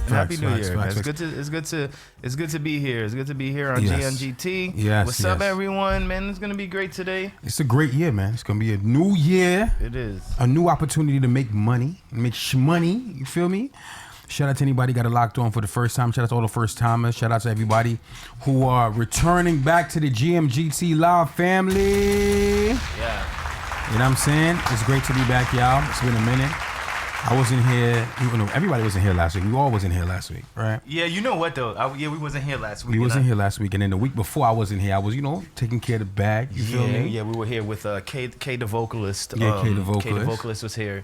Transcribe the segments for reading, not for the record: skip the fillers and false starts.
Happy New Year, man. It's good to be here. It's good to be here on GNGT. Yes. What's up, everyone? Man, it's gonna be great today. It's a great year, man. It's gonna be a new year. It is a new opportunity to make money, money. You feel me? Shout out to anybody got it locked on for the first time. Shout out to all the first timers. Shout out to everybody who are returning back to the GMGT Live family. Yeah. You know what I'm saying? It's great to be back, y'all. It's been a minute. I wasn't here. Everybody wasn't here last week. We all wasn't here last week, right? Yeah, you know what though? We wasn't here last week. We wasn't here last week, and then the week before I wasn't here. I was, taking care of the bag. You feel me? Yeah, we were here with K the vocalist. Yeah, K the vocalist. K the vocalist was here.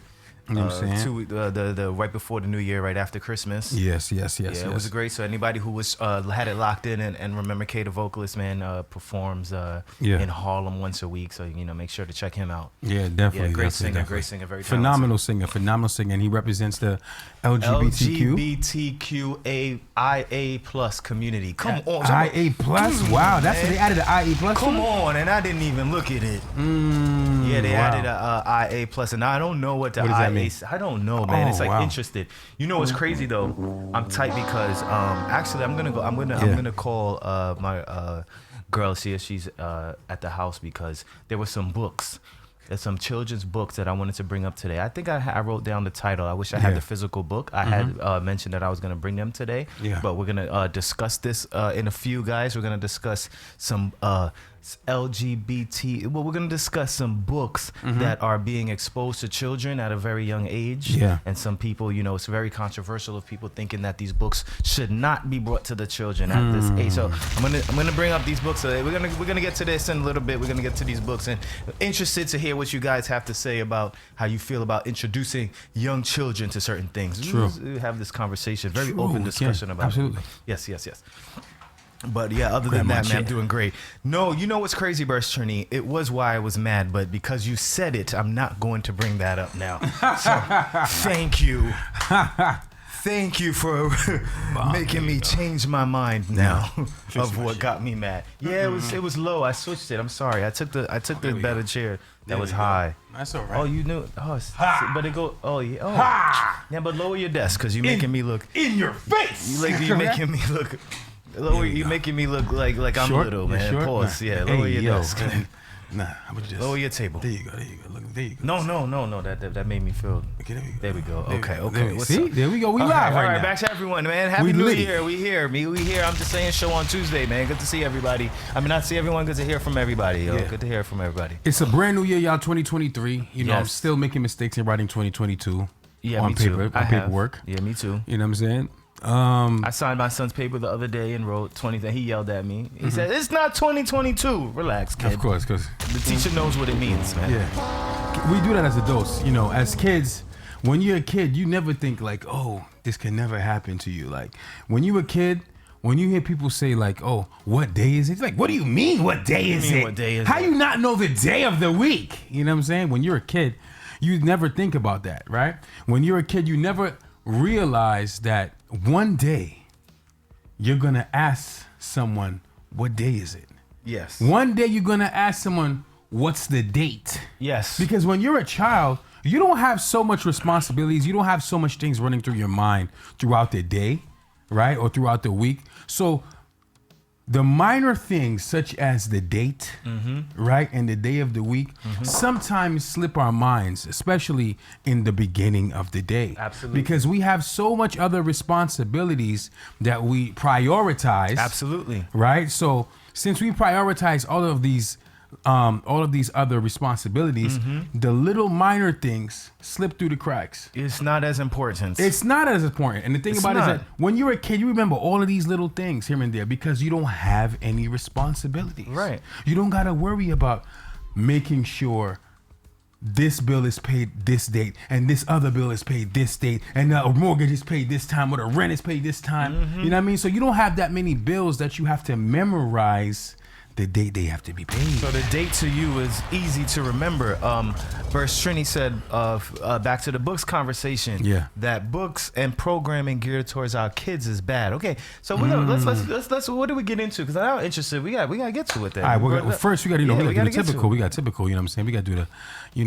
You know what I'm saying? The right before the New Year, right after Christmas. Yes. Yeah, it was great. So anybody who was had it locked in and remember K the vocalist, man, performs in Harlem once a week. So make sure to check him out. Yeah, definitely. Yeah, great singer, very phenomenal singer, and he represents the LGBTQIA plus community. Come on, IA plus. Wow, that's what they added the IA plus. Come on, and I didn't even look at it. Yeah, they added a IA plus, and I don't know what the IA mean? I don't know, man. It's like interested. You know what's crazy though? I'm tight because actually I'm gonna call my girl, see if she's at the house, because there were some books. There's some children's books that I wanted to bring up today. I think I wrote down the title. I wish I had the physical book. I had mentioned that I was going to bring them today. Yeah. But we're going to discuss this in a few, guys. We're going to discuss some LGBT. Well, we're going to discuss some books that are being exposed to children at a very young age. Yeah. And some people, it's very controversial of people thinking that these books should not be brought to the children at this age. So I'm gonna bring up these books. We're gonna get to this in a little bit. We're gonna get to these books, and interested to hear what you guys have to say about how you feel about introducing young children to certain things. True. We have this conversation, very open discussion about absolutely. It. Yes. But yeah, other than that, man, I'm doing great. No, you know what's crazy, Burst Trini? It was why I was mad, but because you said it, I'm not going to bring that up now. So thank you. Thank you for making me change my mind now of what got me mad. Yeah, it was low. I switched it. I'm sorry. I took the better chair that was high. That's all right. Oh, you knew. Oh, but it go. Oh yeah. Oh. Yeah, but lower your desk because you're making me look in your face. You're making me look. You're making me look like I'm little, man. Pause. Yeah, lower your desk. Nah, how about you just lower your table. There you go. Look, there you go. No. That made me feel. Okay, there we go. Okay. See, there we go. We live right now. All right, back to everyone, man. Happy New Year. We here. I'm just saying, show on Tuesday, man. Good to see everybody. I mean, not see everyone. Good to hear from everybody. Yeah. Good to hear from everybody. It's a brand new year, y'all. 2023. I'm still making mistakes in writing 2022. Yeah, on me paper, too. on paperwork. Yeah, me too. You know what I'm saying? I signed my son's paper the other day and wrote 20. He yelled at me. He said, "It's not 2022. Relax, kid." Of course, because the teacher knows what it means, man. Yeah, we do that as adults. As kids, when you're a kid, you never think like, "Oh, this can never happen to you." Like when you're a kid, when you hear people say like, "Oh, what day is it?" It's like, "What do you mean? What day is it? What day is How it? you not know the day of the week?" You know what I'm saying? When you're a kid, you never think about that, right? When you're a kid, you never realize that one day you're gonna ask someone, "What day is it?" Yes. One day you're gonna ask someone, "What's the date?" Yes. Because when you're a child, you don't have so much responsibilities. You don't have so much things running through your mind throughout the day, right? Or throughout the week. So the minor things such as the date, right, and the day of the week, sometimes slip our minds, especially in the beginning of the day. Absolutely. Because we have so much other responsibilities that we prioritize. Absolutely. Right? So since we prioritize all of these other responsibilities, the little minor things slip through the cracks. It's not as important. It's not as important. And the thing about it is that when you're a kid, you remember all of these little things here and there because you don't have any responsibilities. Right. You don't got to worry about making sure this bill is paid this date and this other bill is paid this date and the mortgage is paid this time or the rent is paid this time. You know what I mean? So you don't have that many bills that you have to memorize the date they have to be paid. So the date to you is easy to remember. Verse Trini said, back to the books conversation, that books and programming geared towards our kids is bad. Okay, so we're gonna, let's what do we get into? Because I'm interested. We gotta get to it then. All right, first we gotta do the typical. We got typical. You know what I'm saying? We gotta do the,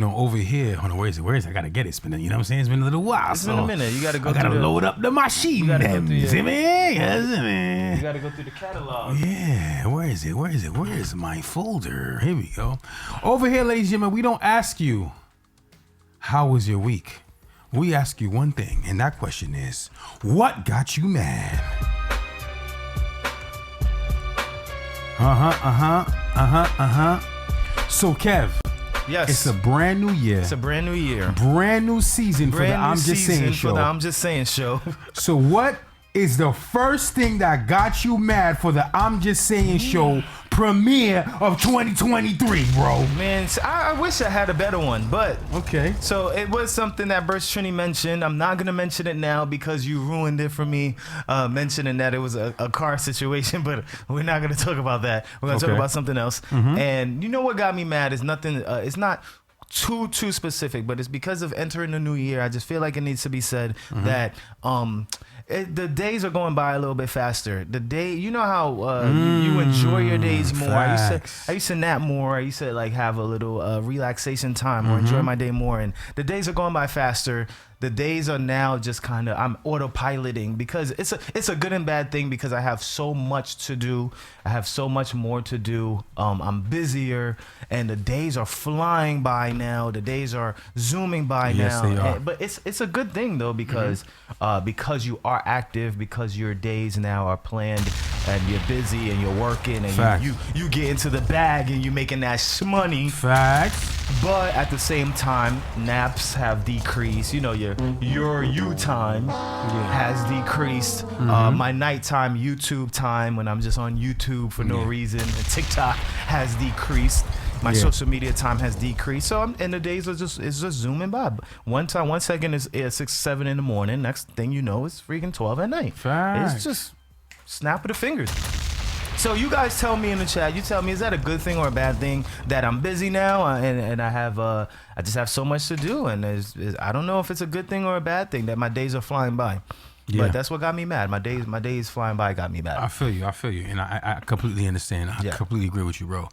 over here. Hold on, where is it? I gotta get it. It's been, you know what I'm saying? It's been a little while. It's been a minute. You gotta go. I gotta load up the machine. You see me? You gotta go through the catalog. Yeah, where is it? Where is my folder? Here we go. Over here, ladies and gentlemen, we don't ask you, how was your week? We ask you one thing, and that question is, what got you mad? So, Kev. Yes. It's a brand new year. It's a brand new year. Brand new season for the I'm Just Saying show. For the I'm Just Saying show. So what is the first thing that got you mad for the I'm Just Saying show premiere of 2023, bro? Man, I wish I had a better one, but okay. So it was something that Burst Trini mentioned. I'm not gonna mention it now because you ruined it for me, mentioning that it was a car situation. But we're not gonna talk about that. We're gonna talk about something else. And you know what got me mad is nothing. It's not too specific, but it's because of entering the new year. I just feel like it needs to be said that the days are going by a little bit faster. The day, you know how you enjoy your days more. I used to nap more. I used to like have a little relaxation time or enjoy my day more. And the days are going by faster. The days are now just kind of, I'm autopiloting because it's a good and bad thing because I have so much to do. I have so much more to do. I'm busier and the days are flying by now. The days are zooming by now. They are. But it's a good thing though because you are active, because your days now are planned and you're busy and you're working and you get into the bag and you're making that money. Facts. But at the same time, naps have decreased. You know, your you time has decreased. My nighttime YouTube time when I'm just on YouTube for no reason, and TikTok has decreased. My social media time has decreased. So and the days are just zooming by. 1 second is 6, 7 in the morning. Next thing you know, it's freaking 12 at night. Facts. It's just snap of the fingers. So you guys tell me in the chat. You tell me, is that a good thing or a bad thing that I'm busy now and I have I just have so much to do, and I don't know if it's a good thing or a bad thing that my days are flying by. But that's what got me mad. My days flying by got me mad. I feel you, and I completely understand. I completely agree with you, bro.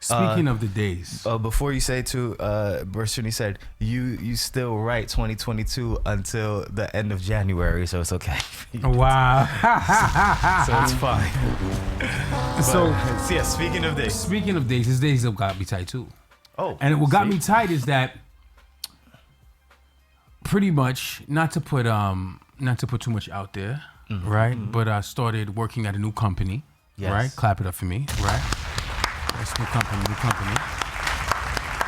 Speaking of the days, before you say to Bershuni said you still write 2022 until the end of January, so it's okay. Wow. So it's fine. So speaking of days, his days have got me tight too. Oh, and what got me tight is that pretty much not to put too much out there, right? But I started working at a new company, right? Clap it up for me, right? That's new company. You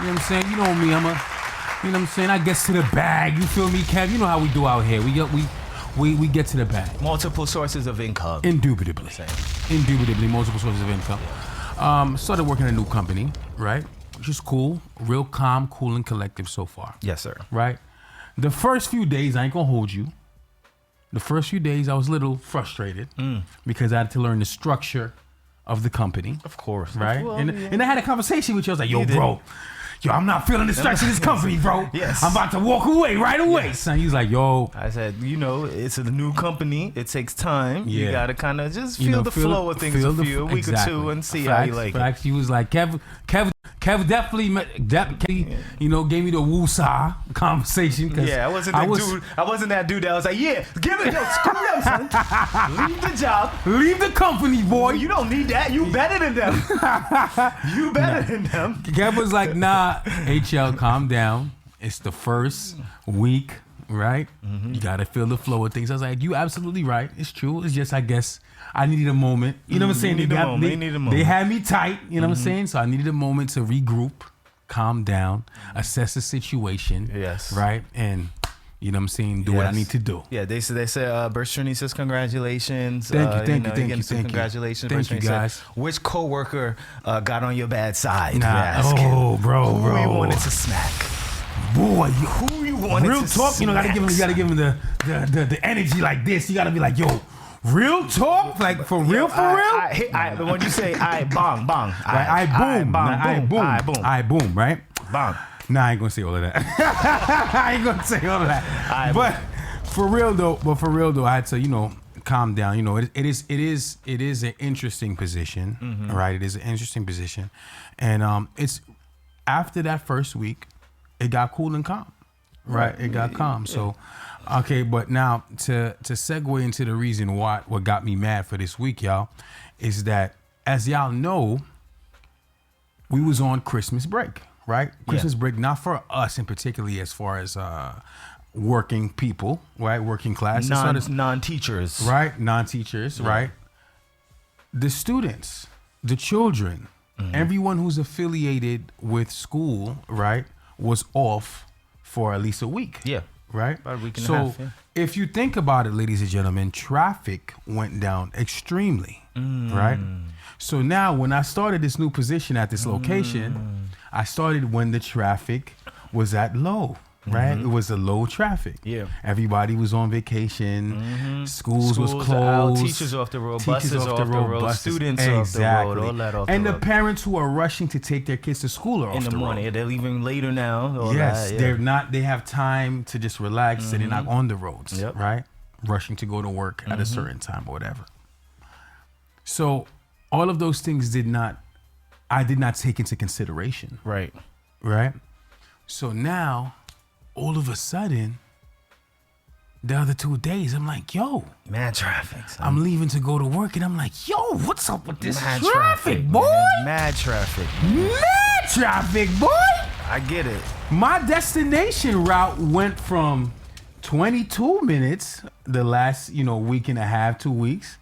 know what I'm saying? You know me, you know what I'm saying? I get to the bag, you feel me, Kev? You know how we do out here. We get to the bag. Multiple sources of income. Indubitably, multiple sources of income. Started working at a new company, right? Which is cool, real calm, cool, and collective so far. Yes, sir. Right? The first few days, I ain't gonna hold you. The first few days, I was a little frustrated because I had to learn the structure of the company. Of course. Right? And I had a conversation with you. I was like, yo, bro, I'm not feeling the structure of this company, bro. Yes. I'm about to walk away right away. Yes. Son, he's like, yo. I said, it's a new company. It takes time. Yeah. You got to kind of just feel the flow of things a week or two and see how you like it. He was like, Kev definitely, gave me the woo-saw conversation. Yeah, I wasn't that dude that was like, yeah, give it, screw them, son. Leave the job. Leave the company, boy. You don't need that. You better than them. You better than them. Kev was like, nah, HL, calm down. It's the first week, right? You got to feel the flow of things. I was like, you absolutely right. It's true. It's just, I guess, I needed a moment. You know what I'm saying? They had me tight. You know what I'm saying? So I needed a moment to regroup, calm down, assess the situation. Yes. Right? And, you know what I'm saying? Do what I need to do. Yeah, they said Bertrand says congratulations. Thank you. Congratulations. Thank you, guys. Said, which coworker got on your bad side? Bro. Who you wanted to smack? Boy, who you wanted real to talk, smack? you gotta give him the energy like this. You gotta be like, yo, Real talk, like for real, for real. When you say I bong, right? I boom, I boom, right? Bong. Nah, I ain't gonna say all of that. I ain't gonna say all of that. But for real though, I had to, calm down. It is an interesting position, right? It is an interesting position, and it's after that first week, it got cool and calm, right? It got calm. Yeah. So, okay, but now to segue into the reason what got me mad for this week, y'all, is that as y'all know, we was on Christmas break. Right? Christmas break, not for us in particularly as far as working people, right? Working class. Non-teachers. Right? Non-teachers, right? The students, the children, everyone who's affiliated with school, right, was off for at least a week. Yeah. Right? About a week and a half. So if you think about it, ladies and gentlemen, traffic went down extremely, right? So now when I started this new position at this location, I started when the traffic was at low, right? It was a low traffic. Yeah. Everybody was on vacation. Schools was closed. Out, teachers off the road, buses off the road, students off the road, all that off the road. And the parents who are rushing to take their kids to school are off the road. In the morning. They're leaving later now. Yes, they're not. They have time to just relax so they're not on the roads, right? Rushing to go to work at a certain time or whatever. So all of those things I did not take into consideration. Right. Right? So now, all of a sudden, the other 2 days, I'm like, yo. Mad traffic. Son. I'm leaving to go to work, and I'm like, yo, what's up with this traffic, boy? Man. Mad traffic. Mad traffic, boy. I get it. My destination route went from 22 minutes the last, week and a half, 2 weeks,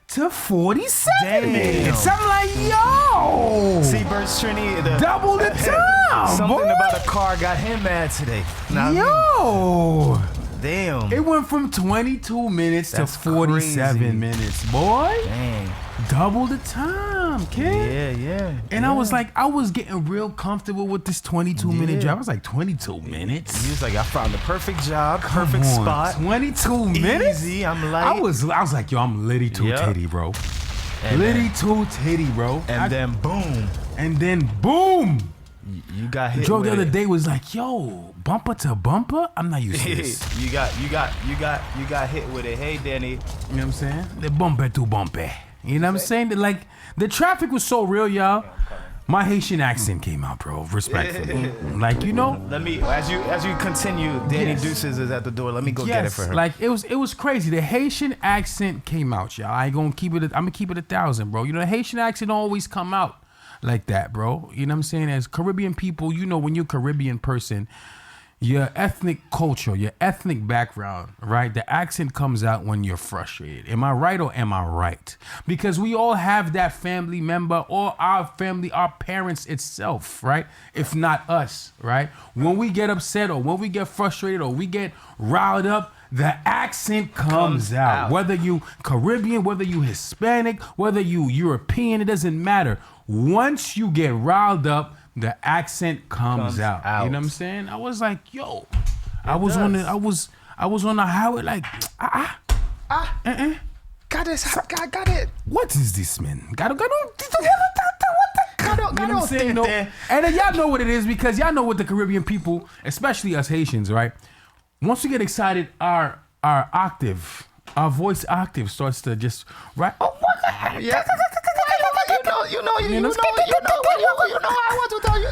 to 47 minutes. I'm like, yo. Seabirds Trini, double the time. Something about a car got him mad today. Yo. Damn. It went from 22 minutes to 47 minutes, boy. Dang. Double the time, kid. Yeah. And I was like, I was getting real comfortable with this 22-minute job. I was like, 22 minutes? He was like, I found the perfect job, perfect spot. 22 minutes? Easy, I'm like. I was like, yo, I'm litty too titty, bro. Litty too titty, bro. And then boom. You got hit. Drove the other day was like, yo, bumper to bumper? I'm not used to this. You got hit with it. Hey, Danny. You know what I'm saying? The bumper to bumper. You know what I'm saying? Like, the traffic was so real, y'all. My Haitian accent came out, bro. Respectfully. Like, Let me, as you continue, Danny Deuces is at the door. Let me go get it for her. Like, it was crazy. The Haitian accent came out, y'all. I'm gonna keep it 1,000, bro. The Haitian accent always come out like that, bro. You know what I'm saying? As Caribbean people, when you're a Caribbean person, your ethnic culture, your ethnic background, right? The accent comes out when you're frustrated. Am I right or am I right? Because we all have that family member or our family, our parents itself, right? If not us, right? When we get upset or when we get frustrated or we get riled up, the accent comes out. Whether you Caribbean, whether you Hispanic, whether you European, it doesn't matter. Once you get riled up, the accent comes out. You know what I'm saying? I was like, yo, I was on the highway like, got it. What is this, man? Got it. And then y'all know what it is because y'all know what the Caribbean people, especially us Haitians, right? Once we get excited, our voice octave starts to just right. Oh, what? Yeah. You know, I want to tell you.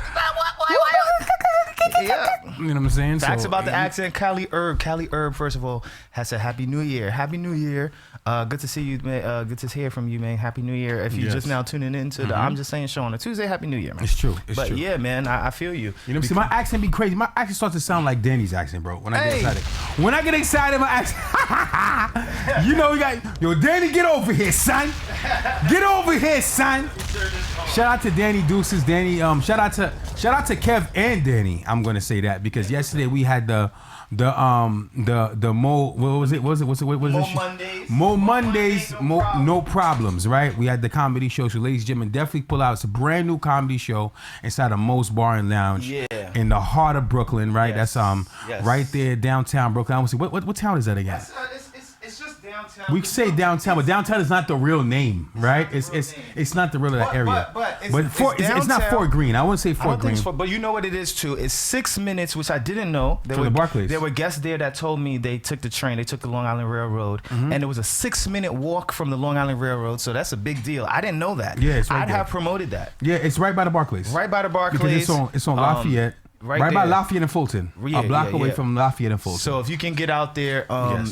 Yeah. You know what I'm saying? Facts about the accent. Cali Herb, first of all, has a Happy New Year. Happy New Year. Good to see you, man. Good to hear from you, man. Happy New Year. If you're just now tuning into the I'm Just Saying show on a Tuesday, Happy New Year, man. It's true. But yeah, man, I feel you. You know what I'm saying? My accent be crazy. My accent starts to sound like Danny's accent, bro. When I get excited. When I get excited, my accent. We got, yo, Danny, get over here, son. Get over here, son. Shout out to Danny Deuces. Danny, shout out to Kev and Danny. I'm gonna say that because yesterday we had the Mo, what was it? Mo Mondays, no problems, right? We had the comedy show. So ladies and gentlemen, definitely pull out. It's a brand new comedy show inside of Mo's Bar and Lounge in the heart of Brooklyn, right? Yes. That's right there downtown Brooklyn. I want to see what town is that again? It's just downtown. We say downtown, but downtown is not the real name, right? It's not the real of that area. But it's not Fort Greene. I wouldn't say Fort Greene. But you know what it is too. It's 6 minutes, which I didn't know. From the Barclays. There were guests there that told me they took the train. They took the Long Island Railroad, and it was a 6-minute walk from the Long Island Railroad. So that's a big deal. I didn't know that. Yeah, it's right I'd there. have promoted that. Yeah, it's right by the Barclays. Right by the Barclays. Because it's on Lafayette. Right by Lafayette and Fulton. Yeah, a block away from Lafayette and Fulton. So if you can get out there,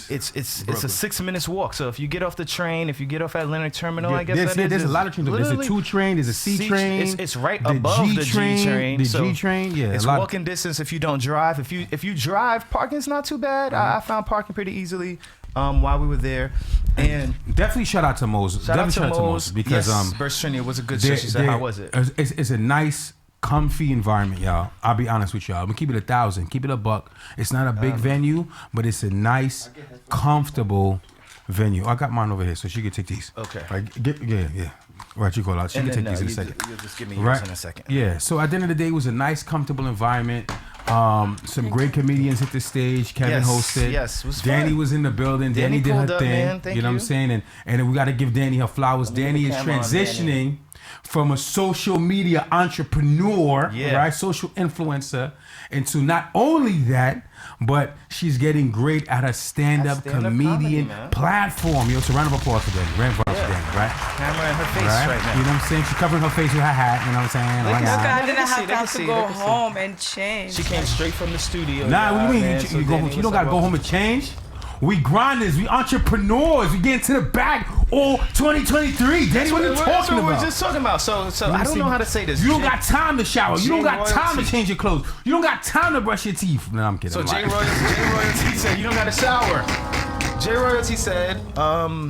it's a 6 minutes walk. So if you get off the train, if you get off at Leonard Terminal, I guess there's a lot of trains. There's a 2 train, there's a C train. It's right above the G train. The G train, yeah. It's walking distance if you don't drive. If you drive, parking's not too bad. I found parking pretty easily while we were there. And definitely shout out to Mose. Shout out to Mose because Burst Trinity was a good show. She said, how was it? It's a nice, comfy environment, y'all. I'll be honest with y'all. I'm gonna keep it 1,000, keep it a buck. It's not a big venue, but it's a nice, comfortable venue. I got mine over here, so she can take these. Okay. Right, yeah. Right, you call out. She can take these in a second. You'll just give me yours in a second. Yeah. So at the end of the day, it was a nice, comfortable environment. Some great comedians hit the stage. Kevin hosted. Yes, it was Danny fun. was in the building. Danny did her thing. Man. Thank you know what I'm saying? And we got to give Danny her flowers. Danny is transitioning from a social media entrepreneur, right, social influencer, into not only that, but she's getting great at a stand-up comedian platform. Yo, so round of applause for Danny. Round of applause for Danny, right? Camera in her face right now. You know what I'm saying? She's covering her face with her hat. You know what I'm saying? I didn't have to go home and change. She came straight from the studio. Nah, what do you mean? You don't got to go home and change. We grinders, we entrepreneurs, we get into the bag all 2023. Danny, what are you talking about? That's what we're just talking about. So I don't know how to say this. You don't got time to shower. You don't got time to change your clothes. You don't got time to brush your teeth. No, I'm kidding. So Jay Royalty said, you don't got to shower. Jay Royalty said,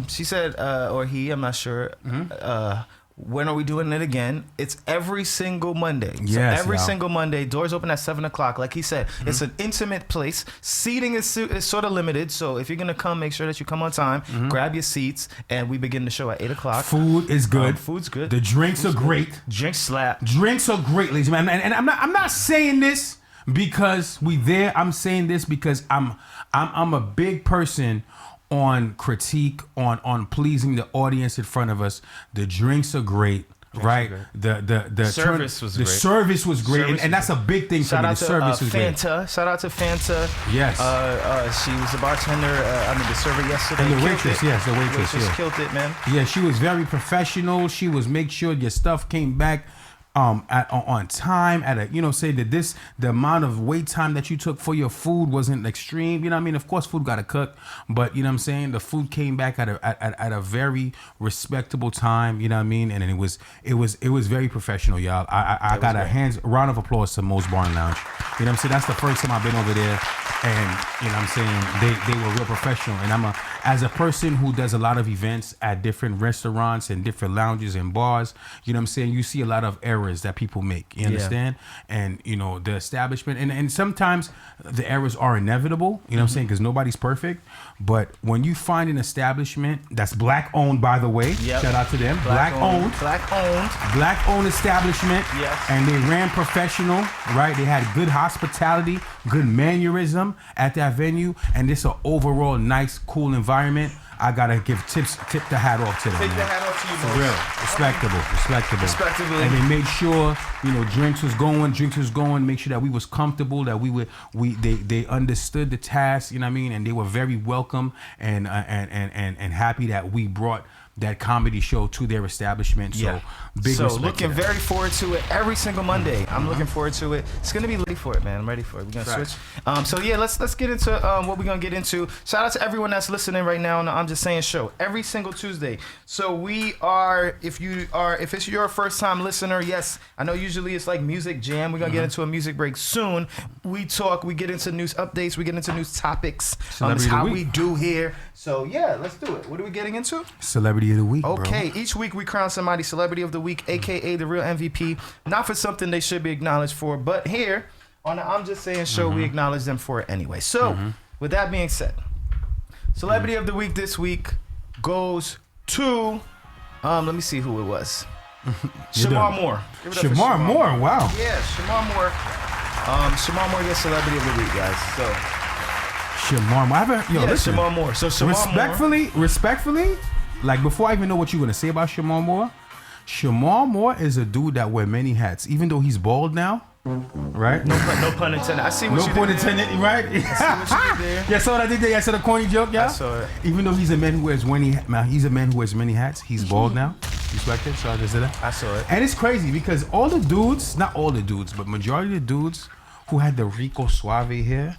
she said, or he, I'm not sure, when are we doing it again? It's every single Monday. So every single Monday, doors open at 7 o'clock. Like he said, it's an intimate place. Seating is sort of limited. So if you're going to come, make sure that you come on time. Grab your seats. And we begin the show at 8 o'clock. Food is good. Food's good. The drinks are great. Drinks slap. Drinks are great, ladies and gentlemen. And I'm not saying this because we there. I'm saying this because I'm a big person on critique, on pleasing the audience in front of us. The drinks are great, right? The service was great. The service was great, and that's a big thing for me. The service was great. Shout out to Fanta. Yes. She was the bartender. The server yesterday. And the waitress, the waitress killed it, man. Yeah, she was very professional. She was make sure your stuff came back on time at a, say that the amount of wait time that you took for your food wasn't extreme. You know what I mean? Of course, food got to cook, but you know what I'm saying? The food came back at a very respectable time. You know what I mean? And it was very professional, y'all. I got a round of applause to Moe's Bar and Lounge. You know what I'm saying? That's the first time I've been over there, and you know what I'm saying? They were real professional. And as a person who does a lot of events at different restaurants and different lounges and bars, you know what I'm saying? You see a lot of errors that people make. You understand? And the establishment, and sometimes the errors are inevitable. You know what I'm saying? Because nobody's perfect. But when you find an establishment that's black owned, by the way, shout out to them, black owned establishment, and they ran professional, right? They had good hospitality, good mannerism at that venue, and this an overall nice, cool environment. I gotta tip the hat off to them. Take the hat off to you, for real. Respectable. And they made sure, drinks was going, make sure that we was comfortable, that they understood the task, you know what I mean? And they were very welcome and happy that we brought that comedy show to their establishment. So big respect. So looking very forward to it every single Monday. I'm looking forward to it. It's gonna be ready for it, man. I'm ready for it. We're gonna switch. So yeah, let's get into what we're gonna get into. Shout out to everyone that's listening right now on the I'm Just Saying show every single Tuesday. So we are, if it's your first time listener, yes, I know usually it's like music jam. We're gonna get into a music break soon. We get into news updates, we get into news topics. It's how we do here. So yeah, let's do it. What are we getting into? Celebrity of the week, okay, bro. Each week we crown somebody celebrity of the week, aka the real MVP, not for something they should be acknowledged for, but here on the I'm Just Saying show, we acknowledge them for it anyway. So with that being said, celebrity of the week this week goes to let me see who it was. Shamar Moore. Shamar Moore, wow. Yeah, Shamar Moore. Shamar Moore gets celebrity of the week, guys. So Shamar Moore. Listen. Shamar Moore. So Shamar Respectfully, like before I even know what you're gonna say about Shamar Moore is a dude that wear many hats, even though he's bald now. Right? No pun intended. I see what you did. No pun intended, right? I see what you did there. Yeah, saw what I did there. I said a corny joke, yeah? I saw it. Even though he's a man who wears many hats, he's bald now. Respect it, so I just did that. I saw it. And it's crazy because all the dudes, not all the dudes, but majority of the dudes who had the Rico Suave hair,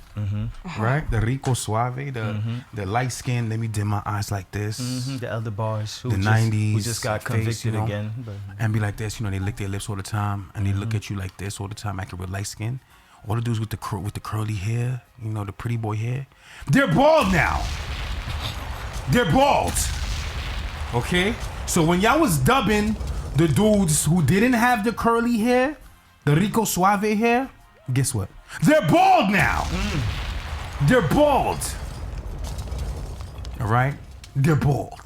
right? The Rico Suave, the light skin, let me dim my eyes like this. The elder bars the 90s. Who just got convicted again. But. And be like this, they lick their lips all the time and they look at you like this all the time, acting with light skin. All the dudes with the curly hair, the pretty boy hair, they're bald now. They're bald. Okay? So when y'all was dubbing the dudes who didn't have the curly hair, the Rico Suave hair, guess what? They're bald now. They're bald. All right? They're bald.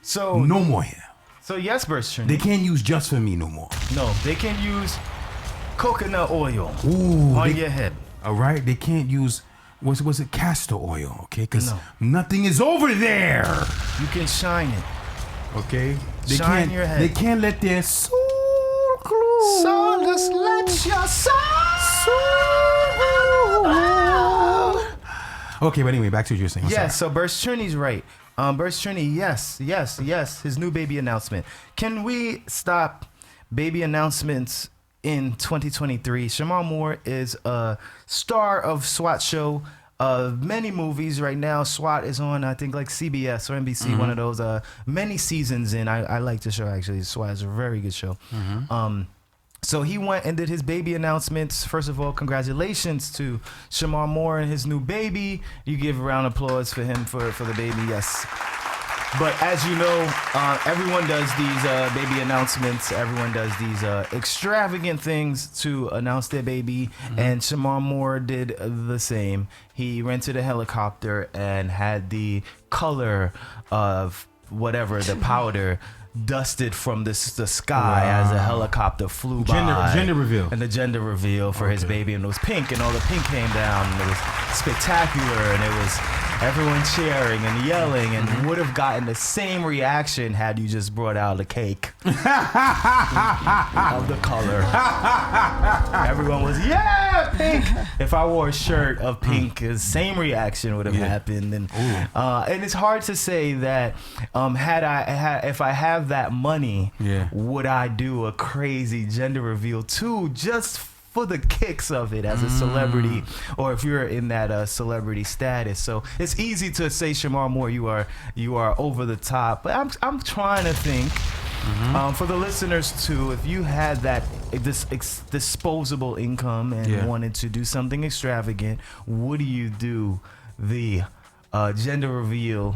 So no more hair. So yes, Burst Trinity. They can't use Just For Me no more. No, they can use coconut oil on your head. All right? They can't use, was it castor oil, okay? Because nothing is over there. You can shine it. Okay? Shine your head. They can't let their soul glow. So just let your soul. Okay, but anyway, back to what you were saying. Yes, so Burst Trinity's right. Burst Trinity, yes. His new baby announcement. Can we stop baby announcements in 2023? Shamar Moore is a star of SWAT show. Many movies right now. SWAT is on, I think, like CBS or NBC, one of those. Many seasons in. I like the show, actually. SWAT is a very good show. So he went and did his baby announcements. First of all, congratulations to Shamar Moore and his new baby. You give a round of applause for him for the baby, yes. But as you know, everyone does these baby announcements. Everyone does these extravagant things to announce their baby. And Shamar Moore did the same. He rented a helicopter and had the color of whatever, the powder, dusted from the sky as a helicopter flew by. Gender reveal. And the gender reveal for his baby. And it was pink, and all the pink came down. And it was spectacular, and it was everyone cheering and yelling, and would have gotten the same reaction had you just brought out a cake of the color. Everyone was, yeah, pink. If I wore a shirt of pink, the same reaction would have happened. And it's hard to say that if I have that money, would I do a crazy gender reveal too, just for the kicks of it as a celebrity, or if you're in that celebrity status. So it's easy to say, Shamar Moore, you are over the top. But I'm trying to think, for the listeners too, if you had that disposable income and wanted to do something extravagant, would you do the gender reveal?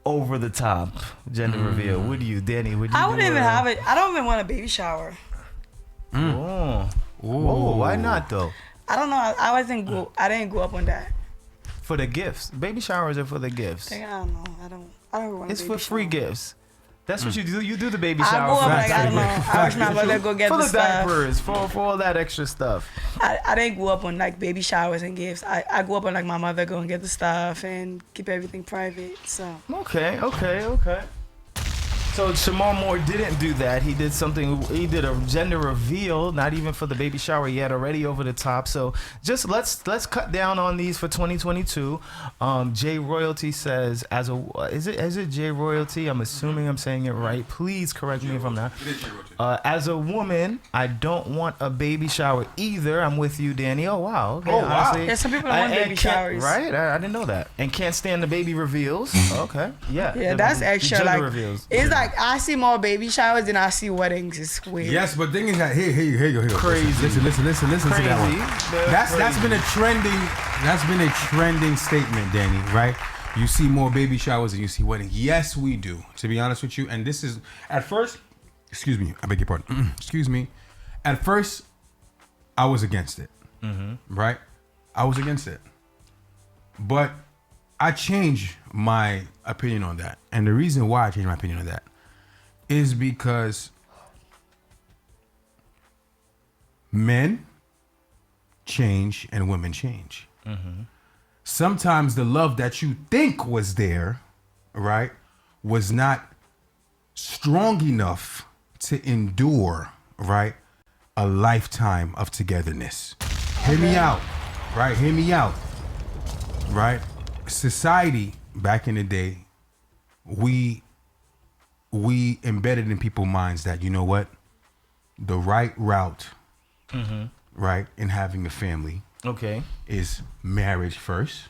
Over the top gender reveal. Would you, Danny? Would you? I wouldn't even have it. I don't even want a baby shower. Whoa, why not though? I don't know. I didn't grow up on that. For the gifts, baby showers are for the gifts. I don't know. I don't want. It's for free gifts. That's what you do. You do the baby I shower. go up like, I don't know. I wish my mother go get for the the stuff. diapers, for all that extra stuff. I didn't grow up on like baby showers and gifts. I grew up on like my mother go and get the stuff and keep everything private. So okay. So Shamar Moore didn't do that. He did something. He did a gender reveal, not even for the baby shower yet. Already over the top. So just let's cut down on these for 2022. J Royalty says, is it J Royalty? I'm assuming I'm saying it right. Please correct me if I'm not. As a woman, I don't want a baby shower either. I'm with you, Danny. Oh wow. Okay. Oh wow. Honestly, there's some people that want baby showers. Right? I didn't know that. And can't stand the baby reveals. Okay. Yeah. That's extra. Gender Like reveals. it's like I see more baby showers than I see weddings. It's weird. Yes, but thing is that here you go. Crazy. Listen to that one. That's crazy. been a trending statement, Danny, right? You see more baby showers than you see weddings. Yes, we do. To be honest with you, and this is at first. Excuse me, I beg your pardon. Excuse me. At first, I was against it. Right? I was against it, but I changed my opinion on that, and the reason why I changed my opinion on that is because men change and women change. sometimes the love that you think was there, right, was not strong enough to endure, right, a lifetime of togetherness. Hear me out, right? Hear me out, right? Society back in the day, we embedded in people's minds that, you know what, the right route, right, in having a family, is marriage first,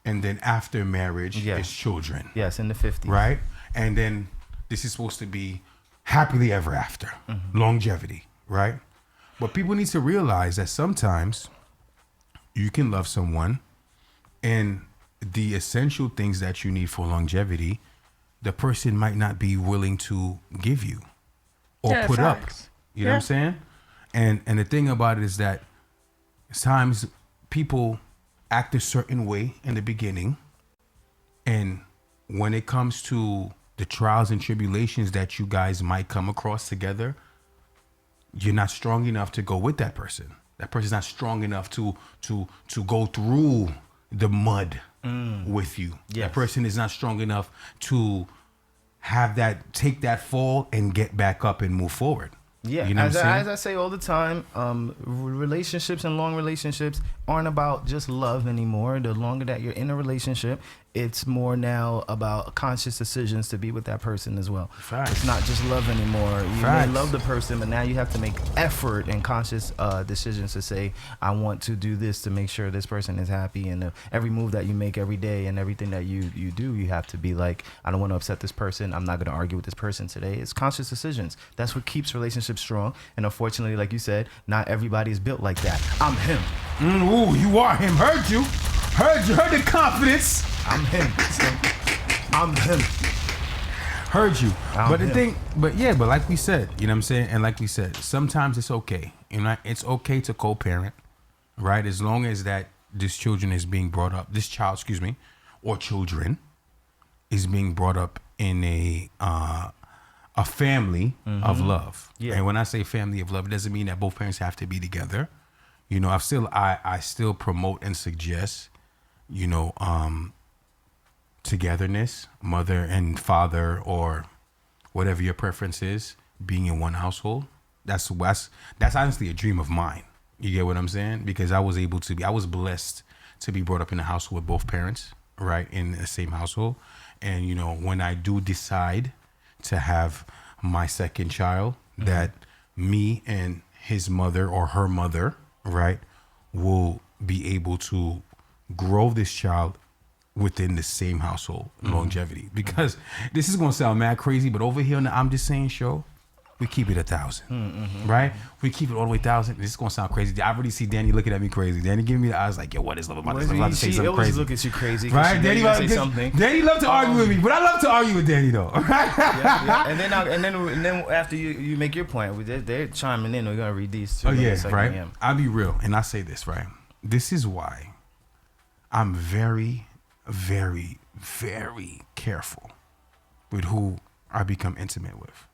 and then after marriage is children. Yes, in the 50s. Right, and then this is supposed to be happily ever after, longevity, right? But people need to realize that sometimes you can love someone, and the essential things that you need for longevity, the person might not be willing to give you or put facts. up. You know what I'm saying? And the thing about it is that times people act a certain way in the beginning, and when it comes to the trials and tribulations that you guys might come across together, you're not strong enough to go with that person. That person's not strong enough to go through the mud with you. Yes. That person is not strong enough to take that fall and get back up and move forward. Yeah, you know as I say all the time, relationships and long relationships aren't about just love anymore. The longer that you're in a relationship, it's more now about conscious decisions to be with that person as well. Facts. It's not just love anymore. You may love the person, but now you have to make effort and conscious decisions to say, I want to do this to make sure this person is happy. And every move that you make every day and everything that you do, you have to be like, I don't want to upset this person. I'm not going to argue with this person today. It's conscious decisions. That's what keeps relationships strong. And unfortunately, like you said, not everybody is built like that. I'm him. Ooh, you are him. Heard you. Heard the confidence. I'm him. I'm him. Heard you. But the thing, but like we said, you know what I'm saying? And like we said, sometimes it's okay. You know, it's okay to co-parent, right? As long as that this child is being brought up is being brought up in a family of love. Yeah. And when I say family of love, it doesn't mean that both parents have to be together. You know, I still promote and suggest, you know, togetherness, mother and father, or whatever your preference is, being in one household. That's honestly a dream of mine. You get what I'm saying? Because I was blessed to be brought up in a household with both parents, right, in the same household. And, you know, when I do decide to have my second child, that me and his mother or her mother, right, will be able to grow this child within the same household longevity. Because this is going to sound mad crazy, but over here on the I'm Just Saying show, we keep it 1,000, right? We keep it all the way 1,000. This is going to sound crazy. I already see Danny looking at me crazy. Danny giving me the eyes like, yo, what is love about this? I'm about to say something crazy. Look at you crazy. Right? Danny love to argue with me, but I love to argue with Danny though. Yeah. And then after you make your point, they're chiming in. We're going to read these too. Oh yeah, right? I'll be real. And I say this, right? This is why I'm very, very, very careful with who I become intimate with.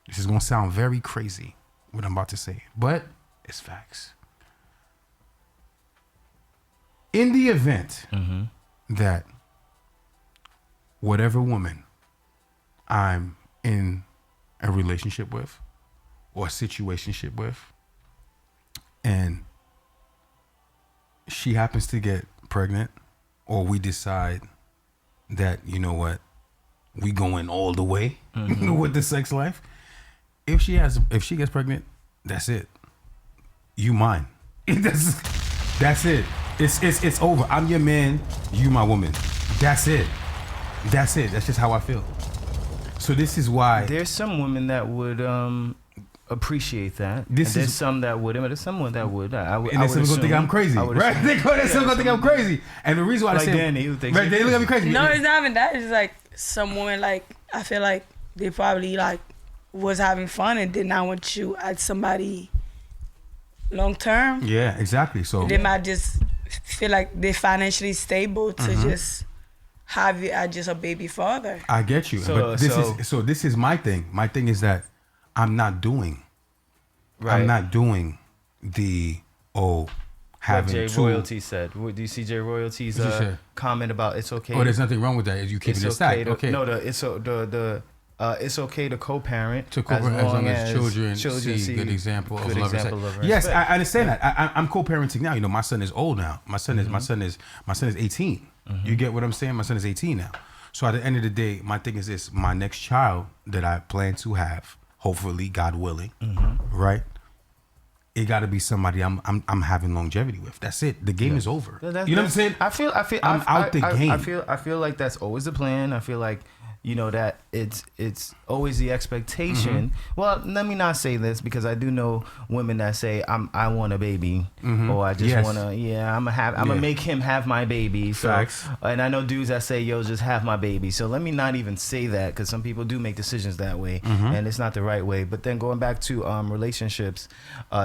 This is going to sound very crazy, what I'm about to say, but it's facts. In the event that whatever woman I'm in a relationship with or a situationship with, and she happens to get pregnant, or we decide that, you know what, we going all the way with the sex life. If she gets pregnant, that's it. You mine. That's it. It's over. I'm your man. You my woman. That's it. That's just how I feel. So this is why there's some women that would appreciate that. There's some that wouldn't, but there's someone that would. And they're still gonna think I'm crazy, right? They're still gonna think I'm crazy. And the reason why like I say Danny, who thinks they look at me crazy. No, it's not even that. It's like some women, like, I feel like they probably like was having fun and did not want you as somebody long term. Yeah, exactly. So they might just feel like they're financially stable to just have you as just a baby father. I get you. But this is my thing. My thing is that I'm not doing the having what Jay Royalty said. Do you see Jay Royalty's comment about it's okay? Oh, there's nothing wrong with that. Is you keeping it stacked? Okay. No, it's okay to co-parent as long as children see good example of love. Yes, I understand that. I'm co-parenting now. You know, my son is old now. My son is 18. You get what I'm saying? My son is 18 now. So at the end of the day, my thing is this: my next child that I plan to have, hopefully, God willing, right? It got to be somebody I'm having longevity with. That's it. The game is over. You know what I'm saying? I'm out the game. I feel like that's always the plan. I feel like, you know, that it's always the expectation. Well, let me not say this, because I do know women that say I want a baby, or I just want to. I'm gonna make him have my baby. So, facts. And I know dudes that say, yo, just have my baby. So let me not even say that, because some people do make decisions that way, and it's not the right way. But then going back to relationships,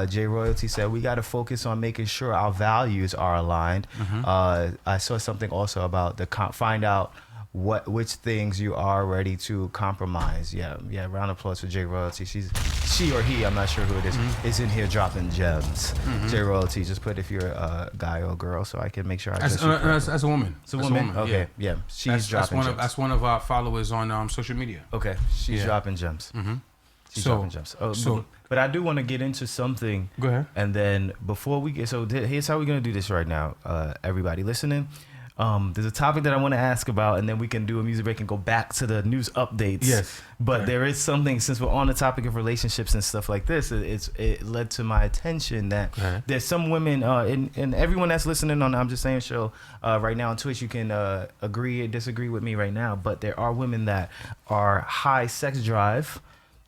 Jay Royalty said we got to focus on making sure our values are aligned. I saw something also about find out which things you are ready to compromise. Yeah. Round of applause for Jay Royalty. She or he, I'm not sure who it is in here dropping gems. Jay Royalty, just put if you're a guy or a girl, so I can make sure I as a woman. It's a woman. Okay, yeah. She's dropping gems. That's one of our followers on social media. Okay, she's dropping gems. She's dropping gems. But I do want to get into something. Go ahead. And then before we get, here's how we're gonna do this right now. Everybody listening. There's a topic that I want to ask about, and then we can do a music break and go back to the news updates. Yes. But there is something, since we're on the topic of relationships and stuff like this, it led to my attention that there's some women, and everyone that's listening on the I'm Just Saying show right now on Twitch, you can agree or disagree with me right now, but there are women that are high sex drive.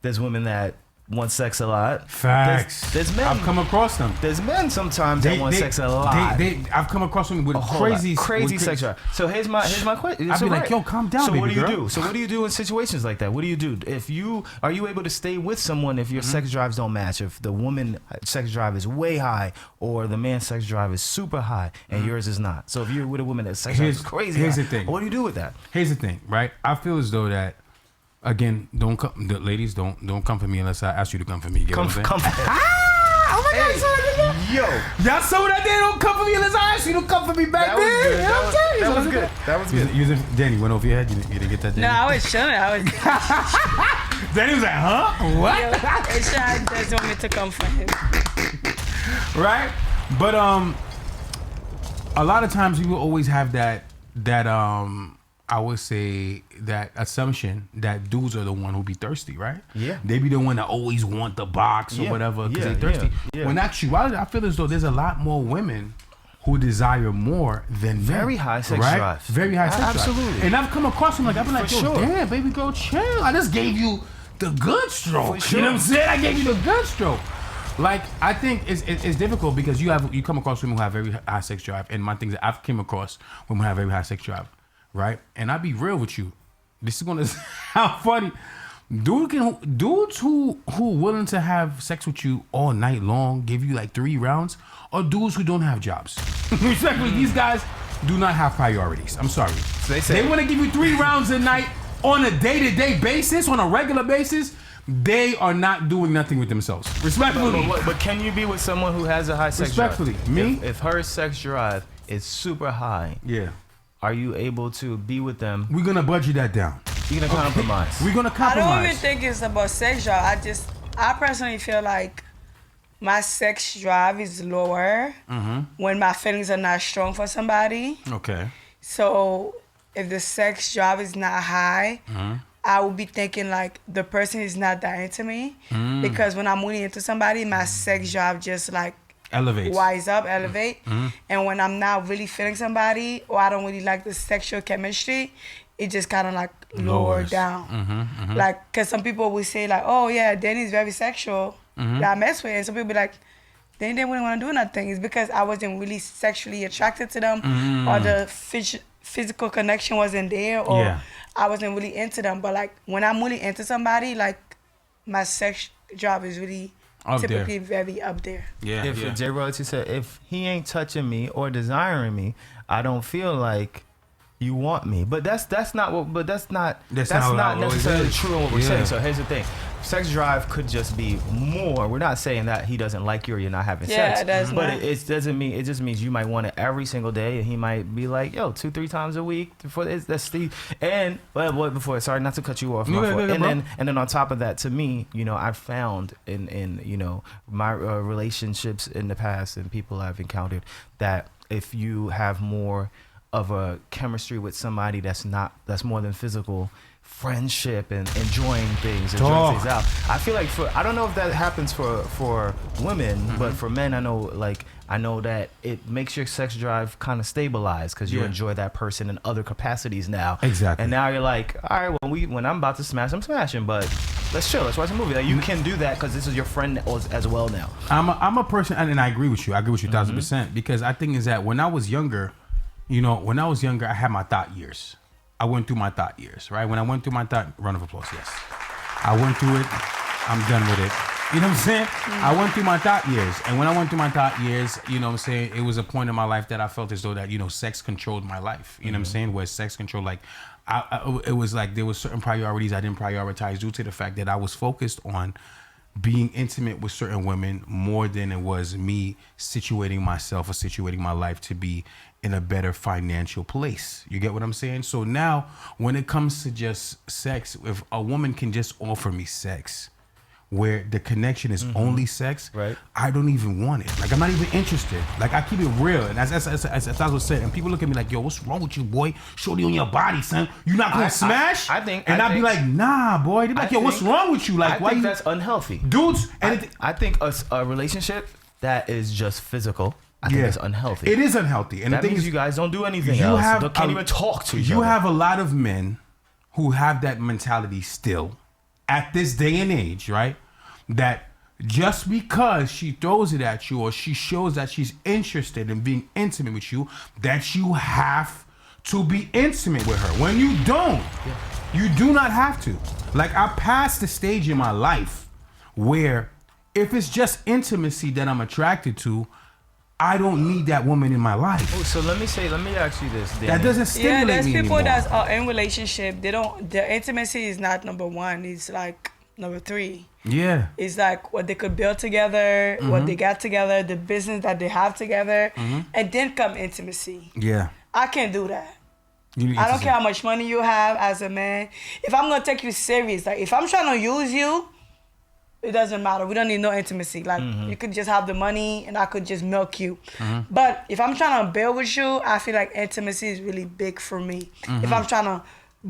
There's women that want sex a lot. Facts. There's men. I've come across them. There's men sometimes that want sex a lot. I've come across them with crazy sex drive. So here's my question. I'd be like, yo, calm down, baby girl. So what do you do in situations like that? What do you do? Are you able to stay with someone if your sex drives don't match? If the woman sex drive is way high, or the man's sex drive is super high and yours is not. So if you're with a woman that sex drive is crazy, here's the thing. What do you do with that? Here's the thing, right? I feel as though that, again, ladies, don't come for me unless I ask you to come for me. You get what I'm saying? Come for me. Oh my God! Yo, y'all saw that day. Don't come for me unless I ask you to come for me back there. That was good. That was good. Danny went over your head. You didn't get that, Danny? No, I was chilling. Danny was like, huh? What? Yo, Ishad doesn't want me to come for him. Right? But a lot of times people always have that I would say that assumption that dudes are the one who be thirsty, right? Yeah. They be the one that always want the box or whatever because they thirsty. Yeah. When actually, I feel as though there's a lot more women who desire more than very men, high sex right? drive. Very high sex drive. Absolutely. And I've come across them like, I've been like, yo, damn, baby girl, chill. I just gave you the good stroke. Sure. You know what I'm saying? I gave you the good stroke. Like, I think it's difficult because you come across women who have very high sex drive, and my things that I've came across women who have very high sex drive. Right, and I'll be real with you. This is gonna sound funny. Dudes who willing to have sex with you all night long, give you like 3 rounds, are dudes who don't have jobs. Respectfully, these guys do not have priorities. I'm sorry. So they want to give you 3 rounds a night on a day-to-day basis, on a regular basis. They are not doing nothing with themselves. Respectfully. But can you be with someone who has a high sex drive? Respectfully, me? If her sex drive is super high, are you able to be with them? We're gonna budget that down. You're gonna compromise. We're gonna compromise. I don't even think it's about sex drive. I personally feel like my sex drive is lower when my feelings are not strong for somebody. Okay. So if the sex drive is not high, I would be thinking like the person is not that into me. Because when I'm really into somebody, my sex drive just like elevates. Elevate. And when I'm not really feeling somebody, or I don't really like the sexual chemistry, it just kind of like lower down. Like, cause some people will say like, oh yeah, Danny's very sexual, that I mess with, and some people be like, Danny didn't really want to do nothing. It's because I wasn't really sexually attracted to them, or the physical connection wasn't there, or I wasn't really into them. But like when I'm really into somebody, like my sex drive is really typically very up there. If Jay Royalty said, if he ain't touching me or desiring me, I don't feel like you want me. But that's not necessarily true in what we're saying. So here's the thing. sex drive could just be more. We're not saying that he doesn't like you or you're not having sex. But it doesn't mean, it just means you might want it every single day, and he might be like, yo, 2-3 times a week. That's the and before, sorry not to cut you off. And then on top of that, to me, you know, I've found in you know, my relationships in the past and people I've encountered that if you have more of a chemistry with somebody that's more than physical, friendship and enjoying things and enjoying things out. I feel like I don't know if that happens for women, but for men, I know that it makes your sex drive kind of stabilize because you enjoy that person in other capacities now. Exactly. And now you're like, all right, when I'm about to smash, I'm smashing, but let's chill, let's watch a movie. Like, you can do that because this is your friend as well now. I'm a person, and I agree with you. I agree with you 1,000%, because I think is that when I was younger, I had my thought years. I went through my thought years, right? When I went through my thought, round of applause, yes. I went through it. I'm done with it. You know what I'm saying? I went through my thought years. And when I went through my thought years, you know what I'm saying, it was a point in my life that I felt as though that, you know, sex controlled my life. You know what I'm saying? Where sex control, like, it was like there was certain priorities I didn't prioritize due to the fact that I was focused on being intimate with certain women more than it was me situating myself or situating my life to be in a better financial place. You get what I'm saying? So now when it comes to just sex, if a woman can just offer me sex where the connection is only sex, right, I don't even want it. Like, I'm not even interested. Like, I keep it real. And as I was saying, and people look at me like, yo, what's wrong with you, boy? Shorty on your body, son. You not gonna smash? I think. And I'd be like, nah, boy. They'd be like, yo, what's wrong with you? Like, I think that's unhealthy. Dudes. And I think a relationship that is just physical, I think it's unhealthy. It is unhealthy. And that the thing means is, you guys don't do anything else. You can't even talk to each other. You have a lot of men who have that mentality still at this day and age, right? That just because she throws it at you or she shows that she's interested in being intimate with you, that you have to be intimate with her. When you don't, you do not have to. Like, I passed the stage in my life where if it's just intimacy that I'm attracted to, I don't need that woman in my life. Oh, so let me ask you this, Danny. That doesn't stimulate me there's people anymore. that's are in relationship. Their intimacy is not number one. It's like number 3. Yeah. It's like what they could build together, what they got together, the business that they have together, and then come intimacy. Yeah. I can't do that. I don't care how much money you have as a man. If I'm gonna take you serious, like if I'm trying to use you, it doesn't matter. We don't need no intimacy. Like you could just have the money and I could just milk you. But if I'm trying to build with you, I feel like intimacy is really big for me. If I'm trying to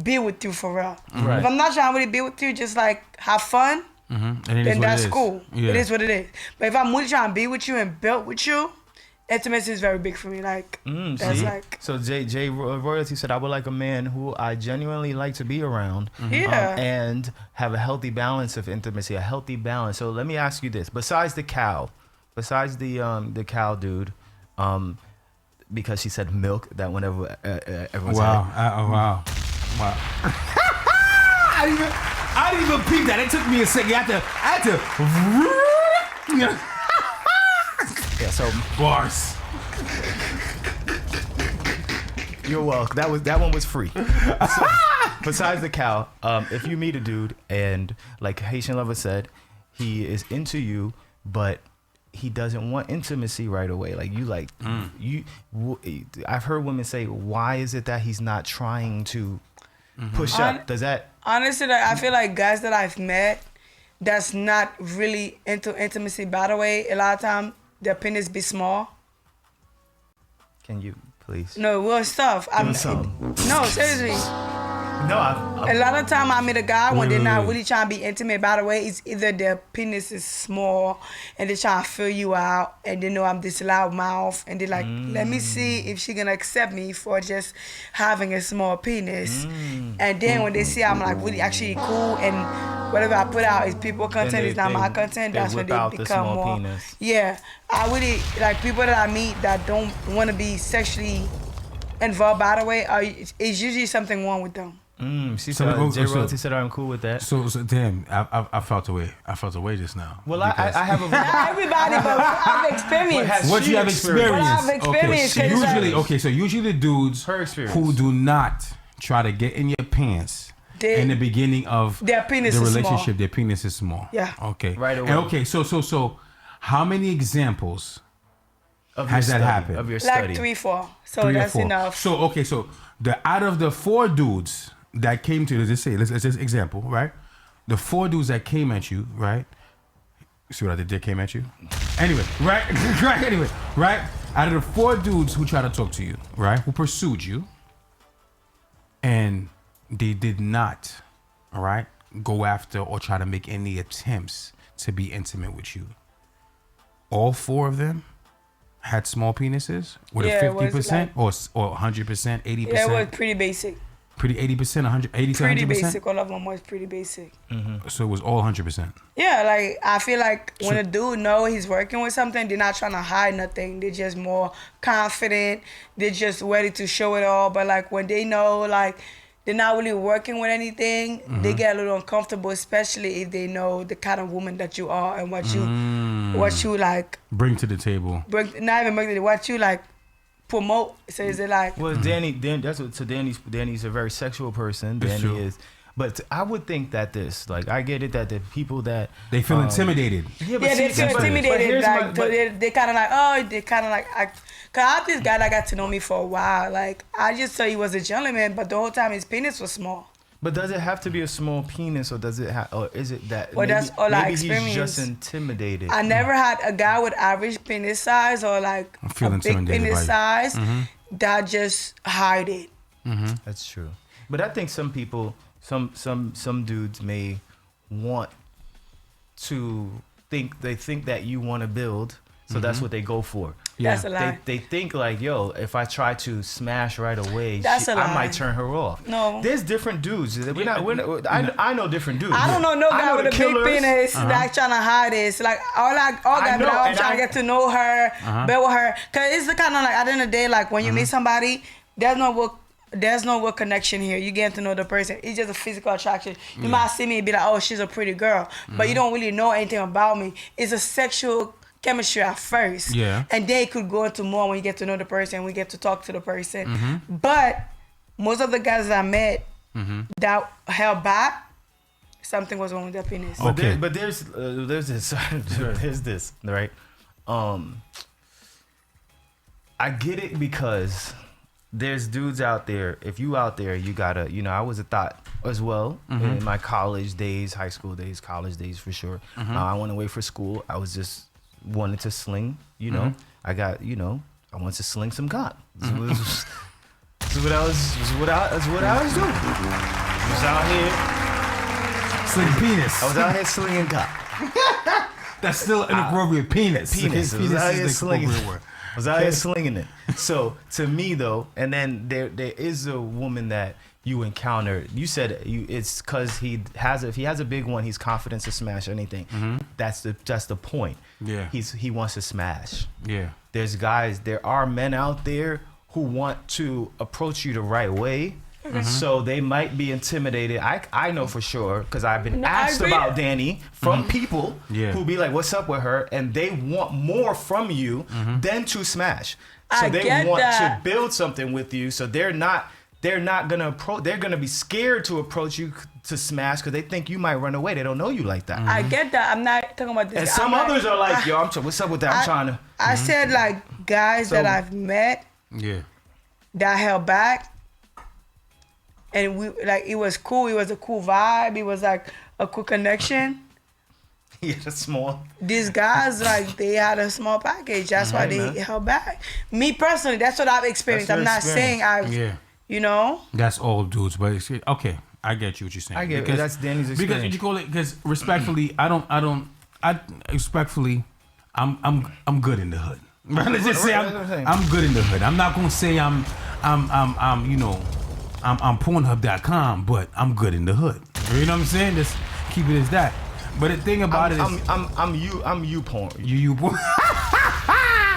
be with you for real. If I'm not trying to really be with you, just like have fun, then that's cool. Yeah. It is what it is. But if I'm really trying to be with you and build with you, intimacy is very big for me. Like that's like. So Jay Royalty said, I would like a man who I genuinely like to be around, and have a healthy balance of intimacy, a healthy balance. So let me ask you this: besides the cow dude, because she said milk, that whenever everyone's wow. I didn't even peep that. It took me a second. I had to. Yeah, so bars. You're welcome. That one was free. So, besides the cow, if you meet a dude and, like Haitian Lover said, he is into you, but he doesn't want intimacy right away. Like I've heard women say, why is it that he's not trying to push up? Does that? Honestly, I feel like guys that I've met that's not really into intimacy, by the way, a lot of time their penis be small. Can you please? No, well, stuff. No, seriously. No, a lot of time I meet a guy when they're not really trying to be intimate. By the way, it's either their penis is small and they're trying to fill you out, and they know I'm this loud mouth, and they're like, let me see if she gonna accept me for just having a small penis. And then when they see I'm like really actually cool, and whatever I put out is people content, it's not my content, that's when they become more. Penis. Yeah, I really like people that I meet that don't want to be sexually involved. By the way, it's usually something wrong with them. She said, Jay Royalty said, I'm cool with that. So damn, I felt away. I felt away just now. Well, I have a... Not everybody, but I've experienced. What you have experienced? Okay, so usually dudes her experience, who do not try to get in your pants in the beginning of their penis the is relationship, small. their penis is small. Yeah. Okay. Right away. And okay, so how many examples of has your that study, happened? Of your study. Like 3, 4. So 3 or that's 4. enough. So out of the 4 dudes that came to, let's just example, right? The 4 dudes that came at you, right? See what I did? They came at you. Anyway, right? Right? Out of the 4 dudes who tried to talk to you, right? Who pursued you, and they did not, all right, go after or try to make any attempts to be intimate with you. All 4 of them had small penises with a 50% or 100%, 80%. Yeah, it was pretty basic. Pretty 80%, 100, 80 to 100%? Pretty basic. All of them was pretty basic. Mm-hmm. So it was all 100%. Yeah, like I feel like when a dude know he's working with something, they're not trying to hide nothing. They're just more confident. They're just ready to show it all. But like when they know like they're not really working with anything, they get a little uncomfortable, especially if they know the kind of woman that you are and what you like bring to the table. Not even bring to the what you like promote. So is it like Danny's a very sexual person. Danny is. But I would think that I get it that the people that they feel intimidated. Yeah, they feel intimidated. Like they kind of like, cause I have this guy that got to know me for a while. Like I just thought he was a gentleman, but the whole time his penis was small. But does it have to be a small penis, or does it or is it that? Well, that's all I experienced. He's just intimidated. I never had a guy with average penis size or like a big penis size that just hide it. Mm-hmm. That's true. But I think some people. Some dudes may want to think that you want to build, so that's what they go for. Yeah. That's a lie. They think like, yo, if I try to smash right away, I might turn her off. No, there's different dudes. I know different dudes. I don't know no guy with a big penis that trying to hide it. Like all guys I'm trying to get to know her, be with her, cause it's the kind of like at the end of the day, like when you meet somebody, there's no real connection here. You get to know the person. It's just a physical attraction. You might see me and be like, oh, she's a pretty girl. But you don't really know anything about me. It's a sexual chemistry at first. Yeah. And then it could go into more when you get to know the person, we get to talk to the person. But most of the guys that I met that held back, something was wrong with their penis. Okay. But there's this, there's this, right? I get it because there's dudes out there. If you out there, you gotta, I was a thought as well in my college days, high school days, college days for sure. I went away for school. I was just wanted to sling, I got, I wanted to sling some cock. This is what I was doing. I was out here slinging penis. I was out here slinging cock. That's still inappropriate. Penis. I was out here slinging. I was out here slinging it. So to me though, and then there is a woman that you encountered. You said it's because if he has a big one, he's confident to smash anything. That's the point. Yeah. He wants to smash. Yeah. There are men out there who want to approach you the right way. So they might be intimidated. I know for sure because I've been asked about Danny from people who be like, "What's up with her?" and they want more from you than to smash. So they want to build something with you. So they're not gonna approach. They're gonna be scared to approach you to smash because they think you might run away. They don't know you like that. I get that. I'm not talking about this. And some others are like, "Yo, what's up with that? I'm trying to." I said like guys that I've met. Yeah. That held back. And we like it was cool. It was a cool vibe. It was like a cool connection. Yeah, that's small. These guys like they had a small package. That's why they held back. Me personally, that's what I've experienced. I'm not saying That's all dudes, but it's, okay, I get you what you're saying. I get it. That's Danny's experience. Because what you call it? Because respectfully, I'm good in the hood. Let's just say I'm good in the hood. I'm not gonna say I'm Pornhub.com, but I'm good in the hood. You know what I'm saying? Just keep it as that. But the thing about it is, I'm you porn. You porn.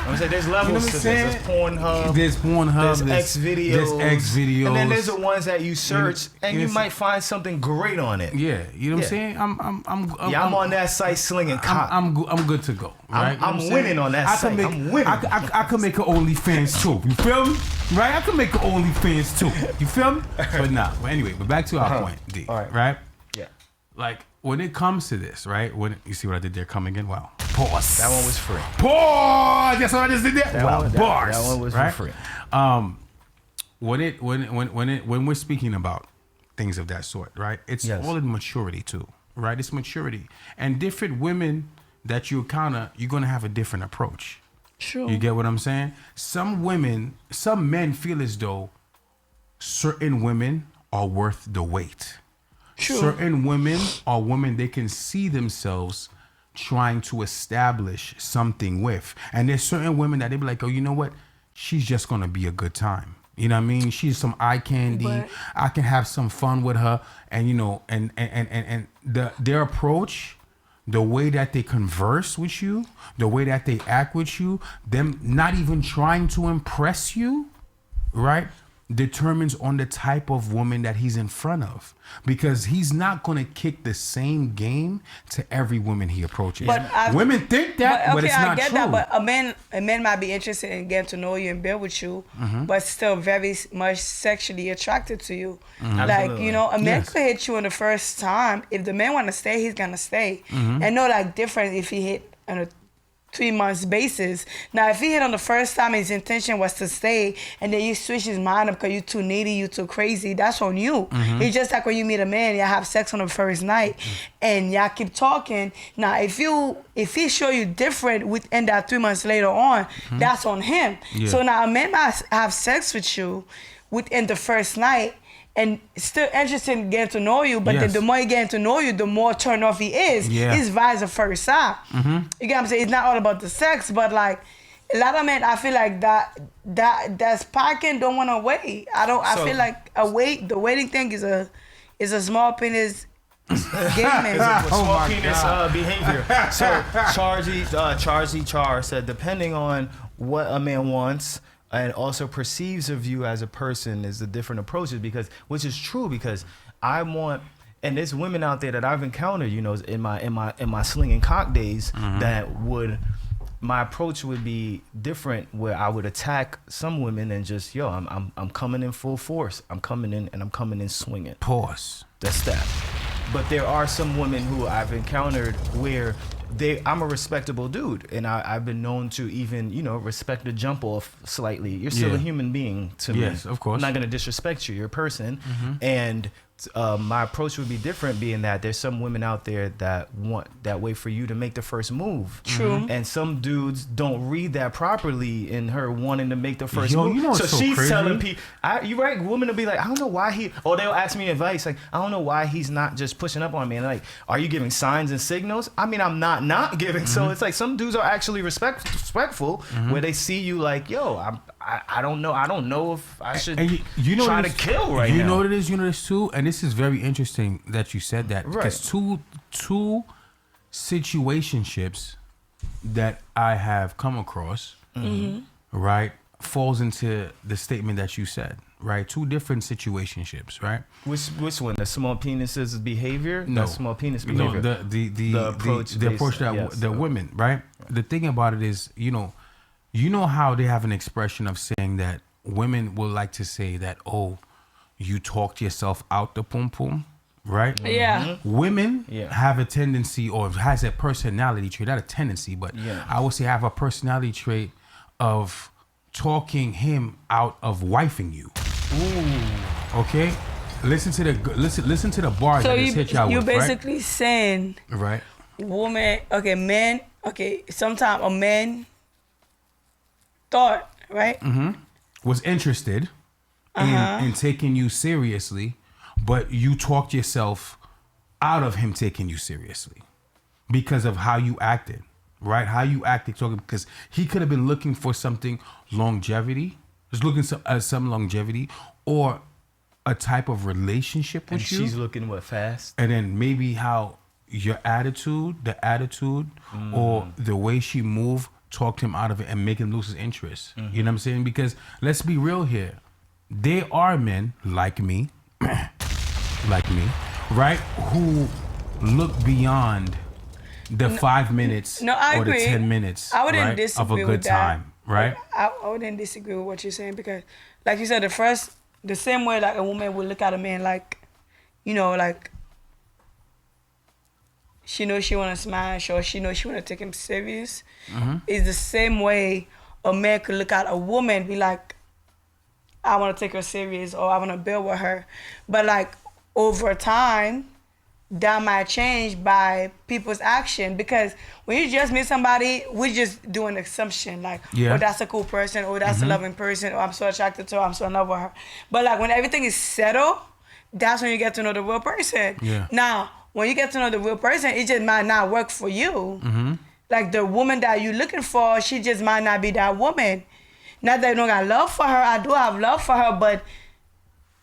I'm saying there's levels to this. There's Pornhub. There's Pornhub. There's X videos. There's X videos. And then there's the ones that you search and you might find something great on it. Yeah, you know what I'm saying? I'm on that site slinging cock. I'm good to go. Right? I'm winning on that site. I'm winning. I can make an OnlyFans too. You feel me? Right? I can make an OnlyFans too. You feel me? But nah. But anyway, but back to our point, D. All right. Right? Yeah. Like when it comes to this, right? When you see what I did there, coming in, wow. Pause. That one was free. Pause. That's what I just did there. Bars. That one was right? free. When we're speaking about things of that sort, right? It's all in maturity too, right? It's maturity, and different women that you encounter, you're gonna have a different approach. True. You get what I'm saying? Some men feel as though certain women are worth the wait. True. Certain women are women they can see themselves trying to establish something with. And there's certain women that they be like, oh, you know what? She's just gonna be a good time. You know what I mean? She's some eye candy. But I can have some fun with her. And you know, and their approach, the way that they converse with you, the way that they act with you, them not even trying to impress you, right? Determines on the type of woman that he's in front of, because he's not going to kick the same game to every woman he approaches. Women think that, but it's not true. I get that, but a man might be interested in getting to know you and build with you, but still very much sexually attracted to you. Like, you know, a man could hit you on the first time. If the man want to stay, he's going to stay. And no, like, different if he hit on a 3 months basis. Now, if he hit on the first time, his intention was to stay, and then you switch his mind up because you too needy, you too crazy, that's on you. It's just like when you meet a man, y'all have sex on the first night, and y'all keep talking. Now, if he show you different within that 3 months later on, that's on him. So now a man might have sex with you within the first night, and still interested in getting to know you, but then the more he getting to know you, the more turned off he is. It's vice versa. You get what I'm saying? It's not all about the sex, but like a lot of men, I feel like that sparking don't want to wait. I feel like the waiting thing is a small penis game. Small penis behavior. So Charzy Char said, depending on what a man wants and also perceives of you as a person is the different approaches, which is true, because I want, and there's women out there that I've encountered, you know, in my slinging cock days, that my approach would be different, where I would attack some women and just, I'm coming in full force. I'm coming in and I'm coming in swinging. Pause. That's that. But there are some women who I've encountered where I'm a respectable dude, and I've been known to even, you know, respect the jump off slightly. You're still a human being to me. Yes, of course. I'm not going to disrespect you. You're a person. And my approach would be different, being that there's some women out there that wait for you to make the first move. True. And some dudes don't read that properly in her wanting to make the first move. You know, so she's crazy? telling people, you're right, women will be like, I don't know why or they'll ask me advice, like, I don't know why he's not just pushing up on me. And like, are you giving signs and signals? I mean, I'm not giving. So it's like some dudes are actually respectful, where they see you like, I don't know if I should try to kill right now. You know what it is? You know this too? And this is very interesting that you said that. Right. Because two situationships that I have come across, right, falls into the statement that you said, right? Two different situationships, right? Which one? The small penises behavior? No. The small penis behavior? No, the approach that women, right? The thing about it is, you know how they have an expression of saying that women will like to say that, oh, you talked yourself out the pum pum, right? Yeah. Women have a tendency, or has a personality trait, not a tendency, but I would say have a personality trait of talking him out of wifing you. Ooh. Okay? Listen to the bars that just hit y'all with, right? So you're basically saying, right? Men, sometimes a man thought, right? Was interested in taking you seriously, but you talked yourself out of him taking you seriously because of how you acted, right? How you acted, because he could have been looking for something longevity, some longevity, or a type of relationship with you. And she's looking fast? And then maybe how your attitude, or the way she moved talked him out of it and make him lose his interest. You know what I'm saying? Because let's be real here. There are men like me, right, who look beyond the 5 minutes or the 10 minutes I wouldn't disagree of a good time, right? I wouldn't disagree with what you're saying because, like you said, the same way like a woman would look at a man like, you know, like she knows she want to smash or she knows she want to take him serious. It's the same way a man could look at a woman, be like, I want to take her serious or I want to build with her. But like over time, that might change by people's action because when you just meet somebody, we just do an assumption like, oh, that's a cool person, or that's a loving person, or I'm so attracted to her, I'm so in love with her. But like when everything is settled, that's when you get to know the real person. Now, when you get to know the real person, it just might not work for you. Like the woman that you're looking for, she just might not be that woman. Not that I don't got love for her, I do have love for her, but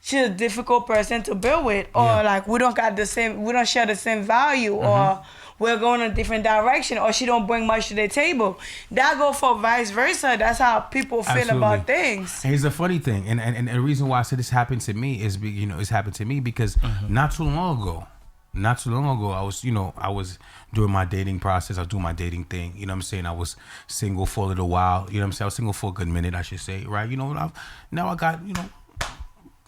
she's a difficult person to build with, or like we don't share the same value, or we're going a different direction, or she don't bring much to the table. That go for vice versa. That's how people feel about things. And here's the funny thing, and the reason why I said this happened to me is, it's happened to me because not too long ago, I was doing my dating process. I was doing my dating thing. You know what I'm saying? I was single for a little while. You know what I'm saying? I was single for a good minute, I should say, right? You know, now I got,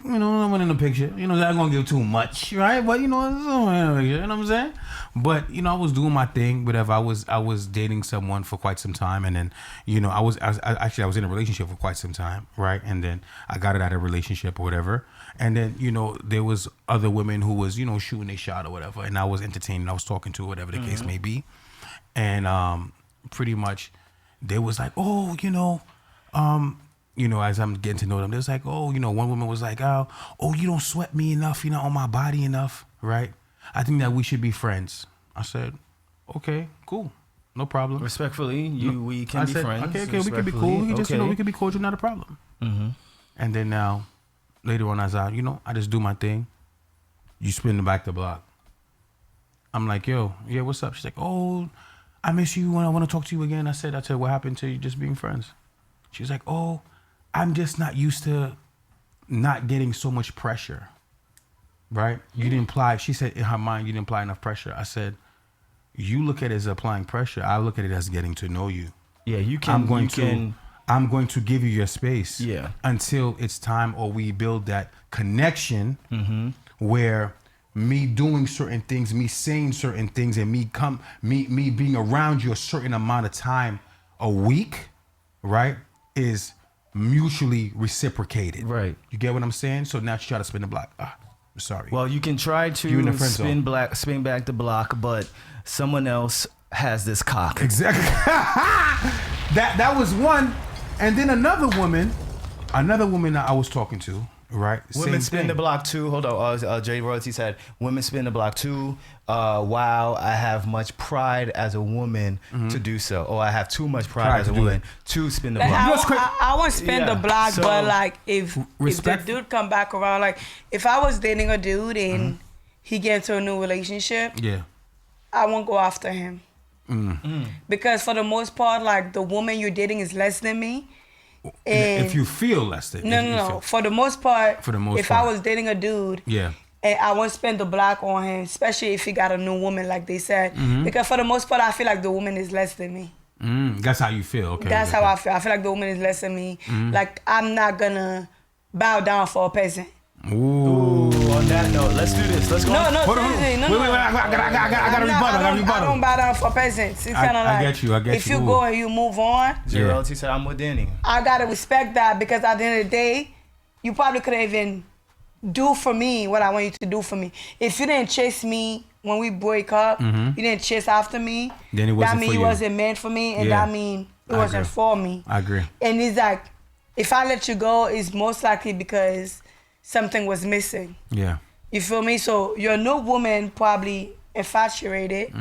no one in the picture. You know, I'm gonna give too much, right? But you know what I'm saying? But I was doing my thing, whatever. I was dating someone for quite some time, and then I was in a relationship for quite some time, right? And then I got it out of a relationship or whatever. And then there was other women who was shooting a shot or whatever, and I was entertaining. I was talking to whatever the case may be, and pretty much they was like, oh, as I'm getting to know them, they was like, oh, one woman was like, oh, you don't sweat me enough, on my body enough, right? I think that we should be friends. I said, okay, cool, no problem. Respectfully, we can be friends. Okay, we can be cool. We just, we can be cordial, not a problem. And then now, later on, as I just do my thing. You spin back the block. I'm like, yo, yeah, what's up? She's like, oh, I miss you. I want to talk to you again. I said, what happened to you just being friends? She's like, oh, I'm just not used to not getting so much pressure, right? She said in her mind, you didn't apply enough pressure. I said, you look at it as applying pressure. I look at it as getting to know you. Yeah, you can. I'm going to give you your space. Yeah. Until it's time, or we build that connection where me doing certain things, me saying certain things, and me being around you a certain amount of time a week, right, is mutually reciprocated. Right. You get what I'm saying? So now she try to spin the block. I'm sorry. Well, you can try to spin back the block, but someone else has this cock. Exactly. That was one. And then another woman that I was talking to, right? Women spin the block too. Hold on. Jay Royalty said, women spin the block too. Wow, I have much pride as a woman to do so. Or I have too much pride as a woman to spin the block. I won't spin the block, but like if the dude come back around, like if I was dating a dude and he get into a new relationship, I won't go after him. Because for the most part, like the woman you're dating is less than me. And if you feel less than no. For the most part, if I was dating a dude, and I won't spend the block on him, especially if he got a new woman, like they said. Because for the most part, I feel like the woman is less than me. That's how you feel, okay? That's how I feel. I feel like the woman is less than me. Like I'm not gonna bow down for a peasant. Ooh. On that note, let's do this. Let's go. No. Wait, I got a rebuttal. I don't bow down for peasants. It's kind of like, I get you. If you go and you move on. Gerald, he said, I'm with Danny. I gotta respect that because at the end of the day, you probably couldn't even do for me what I want you to do for me. If you didn't chase me when we break up, you didn't chase after me, then it wasn't that mean you wasn't meant for me, and that mean it wasn't for me. I agree. And it's like, if I let you go, it's most likely because something was missing. Yeah. You feel me? So your new woman probably infatuated,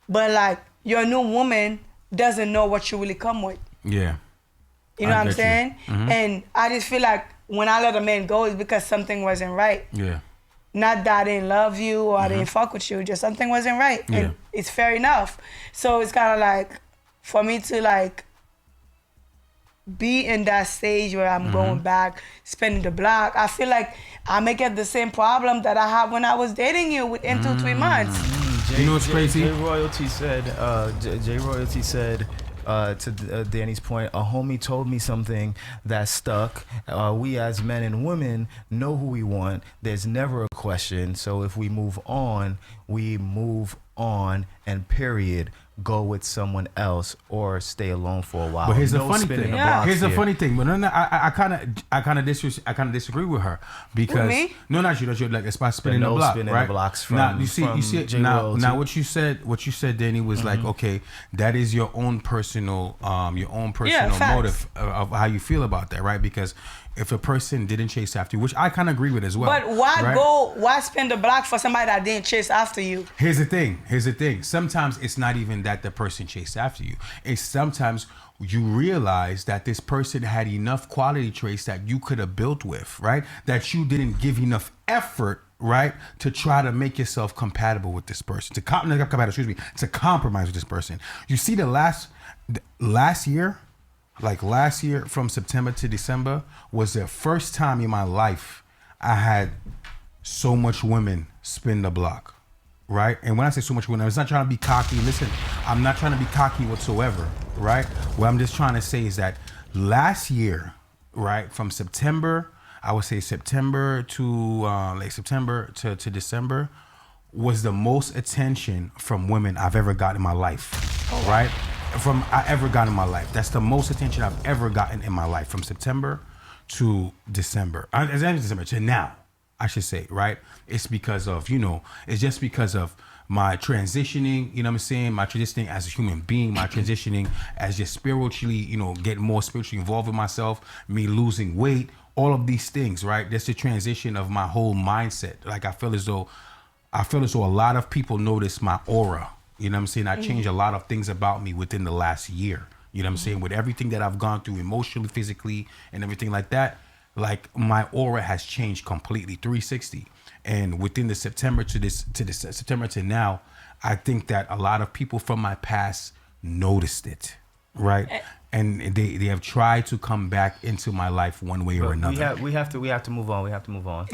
but like your new woman doesn't know what you really come with. Yeah. You know what I'm saying? And I just feel like when I let a man go, it's because something wasn't right. Yeah. Not that I didn't love you or I didn't fuck with you, just something wasn't right. And it's fair enough. So it's kind of like, for me to like be in that stage where I'm going back, spending the block. I feel like I may get the same problem that I had when I was dating you within 2-3 months. You know what's crazy? Jay Royalty said to Danny's point, a homie told me something that stuck. We as men and women know who we want. There's never a question. So if we move on, we move on, and period. Go with someone else or stay alone for a while. But here's the funny thing. Here's the funny thing. But no, I kind of disagree with her because with me? No, not you. Like it's by spinning the block, right? The blocks from, now you see now what you said, Danny, was like, okay, that is your own personal motive of how you feel about that, right? Because if a person didn't chase after you, which I kind of agree with as well. But why spin the block for somebody that didn't chase after you? Here's the thing. Sometimes it's not even that the person chased after you. It's sometimes you realize that this person had enough quality traits that you could have built with, right? That you didn't give enough effort, right, to try to make yourself compatible with this person, to compromise with this person. You see, the last year from September to December was the first time in my life I had so much women spin the block, right? And when I say so much women, it's not trying to be cocky. Listen, I'm not trying to be cocky whatsoever, right? What I'm just trying to say is that last year, right, from September, I would say September to December, was the most attention from women I've ever gotten in my life, right? That's the most attention I've ever gotten in my life from September to December. December to now, I should say, right? It's because of, it's just because of my transitioning, you know what I'm saying? My transitioning as a human being, my transitioning as just spiritually, getting more spiritually involved with myself, me losing weight, all of these things, right? That's the transition of my whole mindset. Like I feel as though a lot of people notice my aura. You know what I'm saying? I changed a lot of things about me within the last year. You know what I'm saying? With everything that I've gone through emotionally, physically, and everything like that, like my aura has changed completely, 360. And within the September to now, I think that a lot of people from my past noticed it, right? And they have tried to come back into my life one way or another. We have to move on. No, don't move on.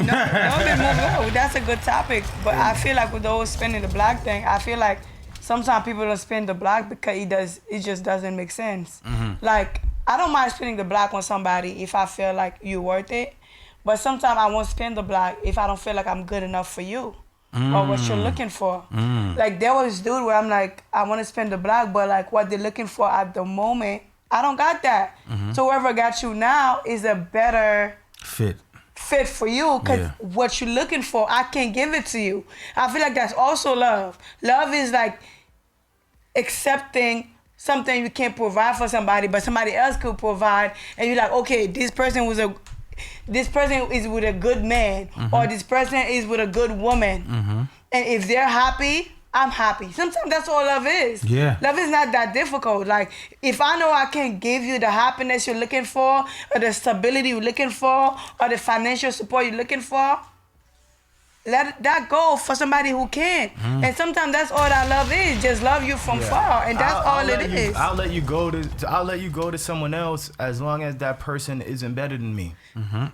That's a good topic. But I feel like with the whole spinning the block thing, I feel like sometimes people don't spin the block because it just doesn't make sense. Like, I don't mind spinning the block on somebody if I feel like you're worth it. But sometimes I won't spin the block if I don't feel like I'm good enough for you or what you're looking for. Like, there was this dude where I'm like, I want to spin the block, but like what they're looking for at the moment, I don't got that. So whoever got you now is a better fit for you because what you're looking for, I can't give it to you. I feel like that's also love. Love is like accepting something you can't provide for somebody, but somebody else could provide, and you're like, okay, this person is with a good man, or this person is with a good woman, and if they're happy, I'm happy. Sometimes that's all love is. Yeah. Love is not that difficult. Like, if I know I can give you the happiness you're looking for, or the stability you're looking for, or the financial support you're looking for, let that go for somebody who can. And sometimes that's all that love is. Just love you from far, and that's all it is. I'll let you go to someone else as long as that person isn't better than me. That's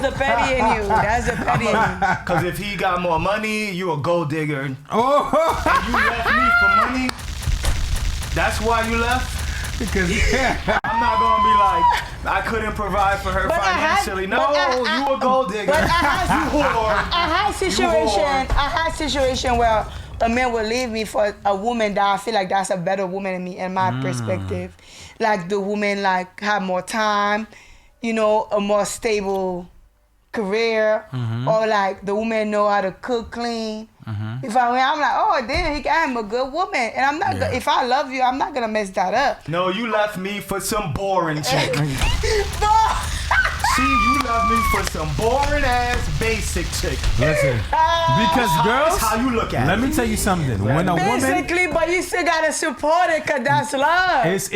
the petty in you. That's the petty in you. Because if he got more money, you a gold digger. And you left me for money. That's why you left. Because I'm not gonna be like, I couldn't provide for her financially. You a gold digger. But I had situation where a man would leave me for a woman that I feel like that's a better woman than me in my perspective. Like the woman like have more time, a more stable career, or like the woman know how to cook, clean. If I'm like, oh damn, I'm a good woman, and I'm not. If I love you, I'm not gonna mess that up. No, you left me for some boring chick. See, you love me for some boring ass basic chick. Listen, because girls, that's how you look at it. Let me tell you something. When a woman, basically, but you still gotta support it, cause that's love. That's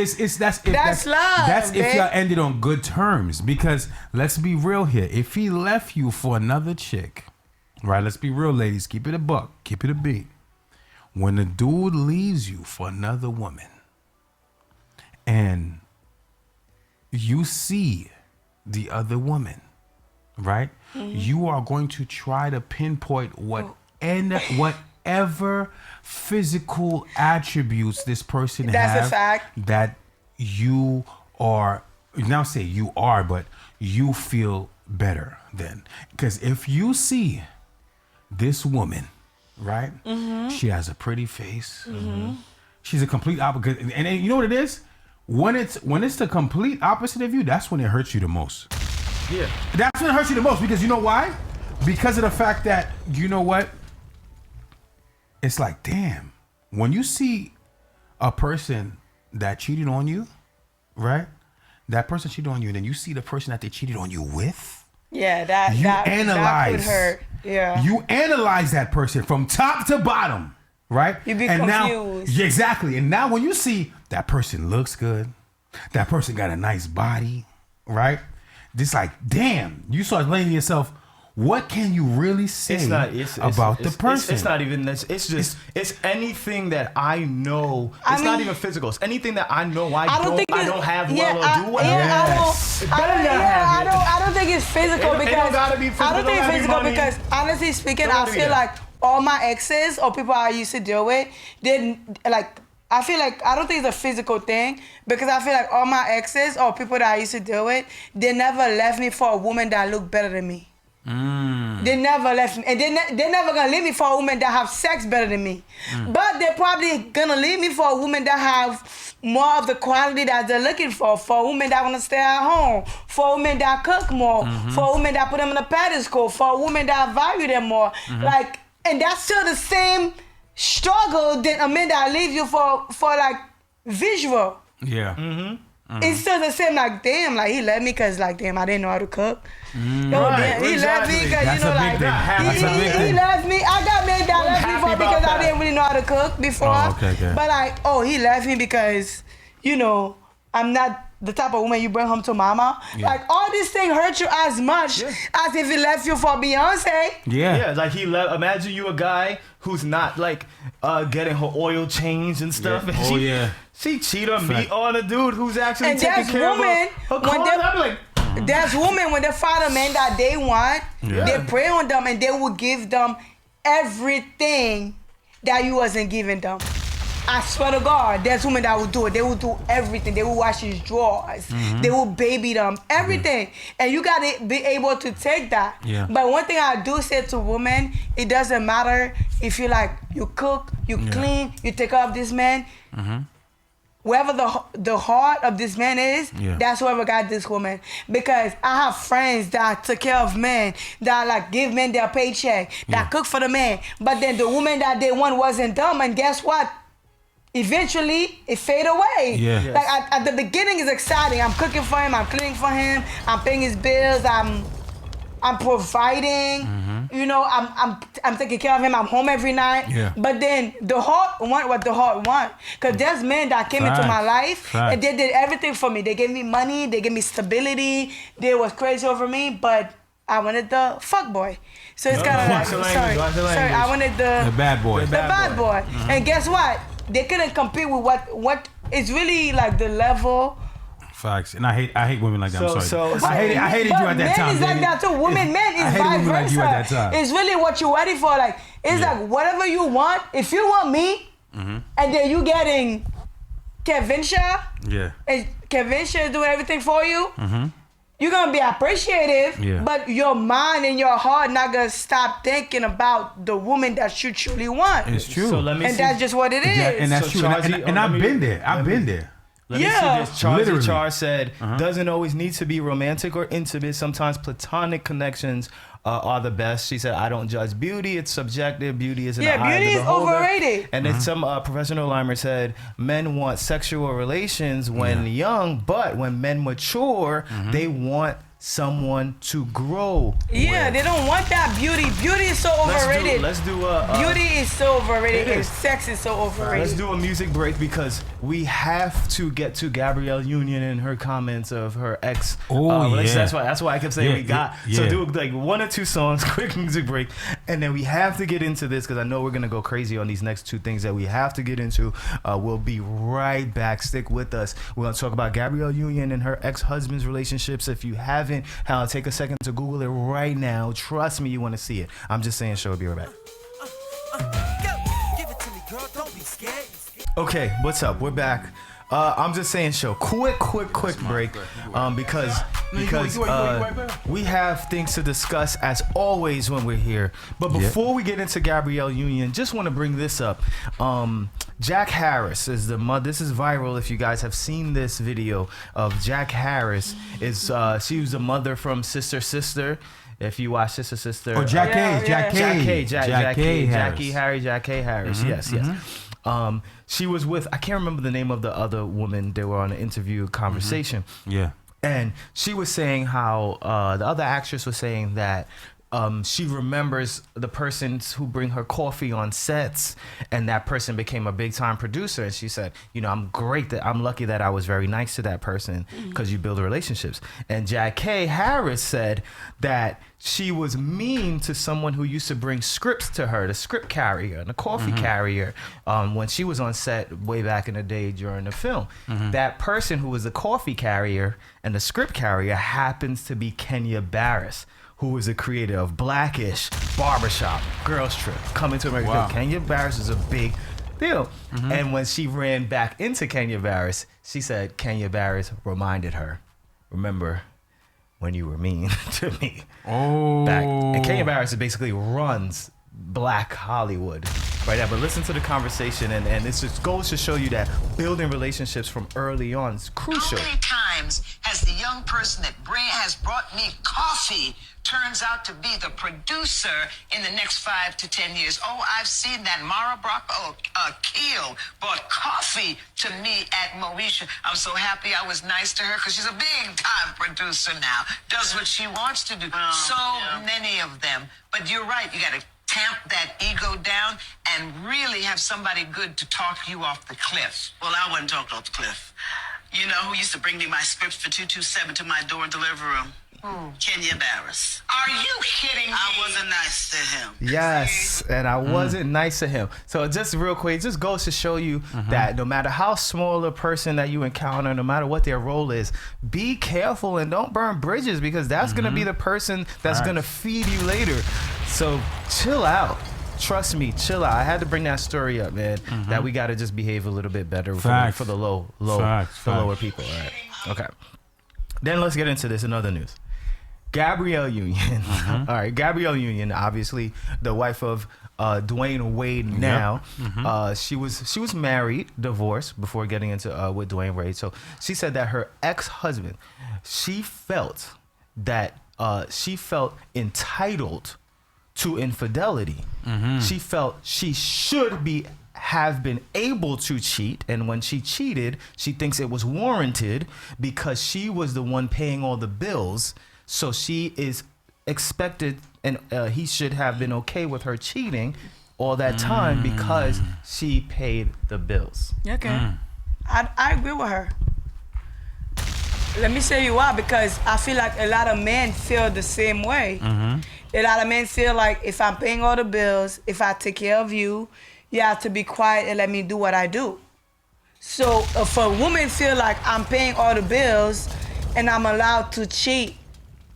love. That's if y'all ended on good terms. Because let's be real here. If he left you for another chick, right? Let's be real, ladies. Keep it a buck. Keep it a beat. when a dude leaves you for another woman and you see the other woman, right? You are going to try to pinpoint whatever physical attributes this person That's has a fact. that you are, now say you are, but you feel better then. Because if you see this woman, right? She has a pretty face. She's a complete opposite. And you know what it is? When it's the complete opposite of you, that's when it hurts you the most. Yeah. That's when it hurts you the most, because you know why? Because of the fact that, you know what? It's like, damn, when you see a person that cheated on you, right? That person cheated on you, and then you see the person that they cheated on you with. Yeah, that could hurt. Yeah. You analyze that person from top to bottom, right? You be confused. confused. Now, exactly. And now when you see that person looks good, that person got a nice body, right? Just like, damn, you start laying yourself, what can you really say about the person? It's not even this. It's anything that I know. It's not even physical. It's anything that I know I don't have well or do well. I don't think it's physical because I don't think it's physical because honestly speaking, I feel like all my exes or people I used to deal with didn't like. I feel like I don't think it's a physical thing because I feel like all my exes or people that I used to deal with, they never left me for a woman that looked better than me. They never left me, and they're never gonna leave me for a woman that have sex better than me. But they're probably gonna leave me for a woman that have more of the quality that they're looking for a woman that wanna stay at home, for a woman that cook more, for a woman that put them in a pedestal, for a woman that value them more. Like, and that's still the same struggle than a man that leaves you for like visual. Yeah. It's still the same, like, damn, like, he left me because, like, damn, I didn't know how to cook. Damn, he left me because, you know, like, he left me. I got men that left me for because I didn't really know how to cook before. But, like, he left me because, you know, I'm not the type of woman you bring home to mama. Like, all these things hurt you as much as if he left you for Beyonce. Yeah, like he left. Imagine you a guy who's not like getting her oil changed and stuff. And she cheat on me on a dude who's actually taking care of her clothes. I'm like, there's women when they find a man that they want, they pray on them and they will give them everything that you wasn't giving them. I swear to God, there's women that will do it. They will do everything. They will wash his drawers. They will baby them, everything. And you gotta be able to take that. But one thing I do say to women, it doesn't matter if you like, you cook, you clean, you take care of this man. Wherever the heart of this man is, that's whoever got this woman. Because I have friends that took care of men, that like give men their paycheck, that cook for the man. But then the woman that they want wasn't dumb, and guess what? Eventually, it fade away. Like at the beginning, it's exciting. I'm cooking for him. I'm cleaning for him. I'm paying his bills. I'm providing. You know, I'm taking care of him. I'm home every night. But then the heart want what the heart want. Cause there's men that came into my life and they did everything for me. They gave me money. They gave me stability. They was crazy over me. But I wanted the fuck boy. So it's kind of like sorry. I wanted the bad boy. The bad boy. And guess what? They couldn't compete with what is really like the level. Facts. And I hate women like that. I'm sorry. I hated you at that time. Men is like that too. Men is vice versa. Like you at that time. It's really what you're ready for. Like it's like whatever you want. If you want me, and then you getting Kevin Shaw, and Kevin Shaw is doing everything for you. You're gonna be appreciative, but your mind and your heart not gonna stop thinking about the woman that you truly want. It's true. So let me see. That's just what it is. And that's true. And I've been there. Let me see this. Charlie Char said, doesn't always need to be romantic or intimate. Sometimes platonic connections are the best. She said, I don't judge beauty. It's subjective. Beauty is in the eye of the beholder. Beauty is overrated. And then some professional limer said, men want sexual relations when young, but when men mature, they want someone to grow Yeah, with. they don't want that beauty. Beauty is so overrated. Let's do a beauty is so overrated, and sex is so overrated. Let's do a music break because we have to get to Gabrielle Union and her comments of her ex. That's why I kept saying we got. So do like 1 or 2 songs, quick music break, and then we have to get into this because I know we're gonna go crazy on these next 2 things that we have to get into. We'll be right back. Stick with us. We're gonna talk about Gabrielle Union and her ex-husband's relationships. If you haven't, take a second to Google it right now. Trust me, you want to see it. I'm just saying, show. Be right back. Give it to me, girl. Don't be scared. Okay, what's up? We're back. I'm just saying, show. Quick break. Because we have things to discuss as always when we're here. But before we get into Gabrielle Union, just want to bring this up. Jack Harris is the mother. This is viral. If you guys have seen this video of Jack Harris, she was the mother from Sister. If you watch Sister. Oh, Jack K. Harris. Yes. She was with, I can't remember the name of the other woman. They were on an interview conversation. Yeah. And she was saying how the other actress was saying that she remembers the persons who bring her coffee on sets, and that person became a big time producer. And she said, I'm lucky that I was very nice to that person because you build relationships. And Jack K. Harris said that she was mean to someone who used to bring scripts to her, the script carrier and the coffee carrier, when she was on set way back in the day during the film. That person who was the coffee carrier and the script carrier happens to be Kenya Barris, who is a creator of Blackish, Barbershop, Girls Trip, Coming to America. Wow. Kenya Barris is a big deal. And when she ran back into Kenya Barris, she said Kenya Barris reminded her, remember when you were mean to me. Back. And Kenya Barris basically runs Black Hollywood right now. But listen to the conversation, and it just goes to show you that building relationships from early on is crucial. How many times has the young person that has brought me coffee turns out to be the producer in the next 5 to 10 years? Oh, I've seen that. Mara Keel brought coffee to me at Moesha. I'm so happy I was nice to her because she's a big-time producer now. Does what she wants to do. Many of them. But you're right. You got to tamp that ego down and really have somebody good to talk you off the cliff. Well, I wasn't talked off the cliff. You know who used to bring me my scripts for 227 to my door and delivery room? Kenya Barris. Are you kidding me? I wasn't nice to him. Yes, and I wasn't nice to him. So just real quick, it just goes to show you that no matter how small a person that you encounter, no matter what their role is, be careful and don't burn bridges, because that's going to be the person that's going to feed you later. So chill out. Trust me, chill out. I had to bring that story up, man. That we got to just behave a little bit better for the lower people. All right. Okay. Then let's get into this in other news. Gabrielle Union. All right, Gabrielle Union, obviously the wife of Dwayne Wade now. She was married, divorced before getting into with Dwayne Wade. So she said that her ex-husband, she felt entitled to infidelity. She felt she should have been able to cheat, and when she cheated, she thinks it was warranted because she was the one paying all the bills. So she is expected, and he should have been okay with her cheating all that time because she paid the bills. Okay. I agree with her. Let me tell you why, because I feel like a lot of men feel the same way. A lot of men feel like if I'm paying all the bills, if I take care of you, you have to be quiet and let me do what I do. So if a woman feel like I'm paying all the bills and I'm allowed to cheat,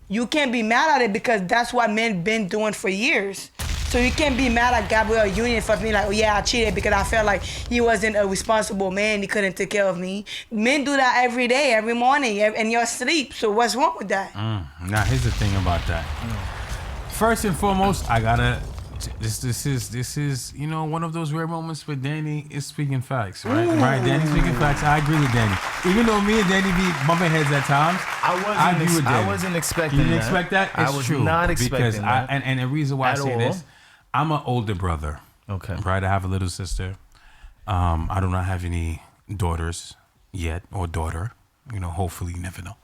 you can't be mad at it because that's what men been doing for years. So you can't be mad at Gabrielle Union for being like, oh yeah, I cheated because I felt like he wasn't a responsible man. He couldn't take care of me. Men do that every day, every morning, in your sleep. So what's wrong with that? Now here's the thing about that. First and foremost, I gotta. This is one of those rare moments where Danny is speaking facts, right? Right, Danny's speaking facts. I agree with Danny. Even though me and Danny be bumping heads at times, I wasn't expecting that. You didn't expect that? It's I was true, not expecting that. And the reason why I say this, I'm an older brother. Okay. Right, I have a little sister. I do not have any daughters yet, or daughter. Hopefully, you never know.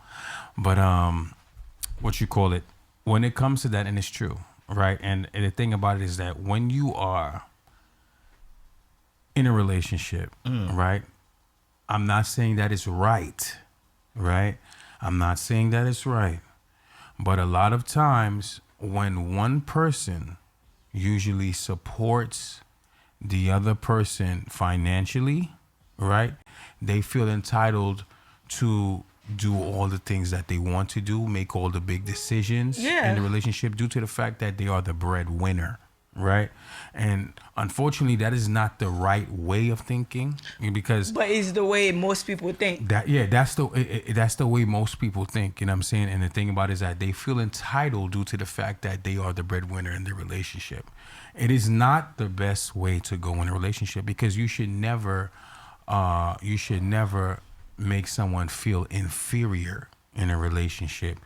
But when it comes to that, and it's true, right? And the thing about it is that when you are in a relationship, right? I'm not saying that it's right, right? I'm not saying that it's right. But a lot of times when one person usually supports the other person financially, right? They feel entitled to do all the things that they want to do, make all the big decisions in the relationship due to the fact that they are the breadwinner, right? And unfortunately, that is not the right way of thinking, because but it's the way most people think. That's the way most people think, you know what I'm saying? And the thing about it is that they feel entitled due to the fact that they are the breadwinner in the relationship. It is not the best way to go in a relationship, because you should never make someone feel inferior in a relationship,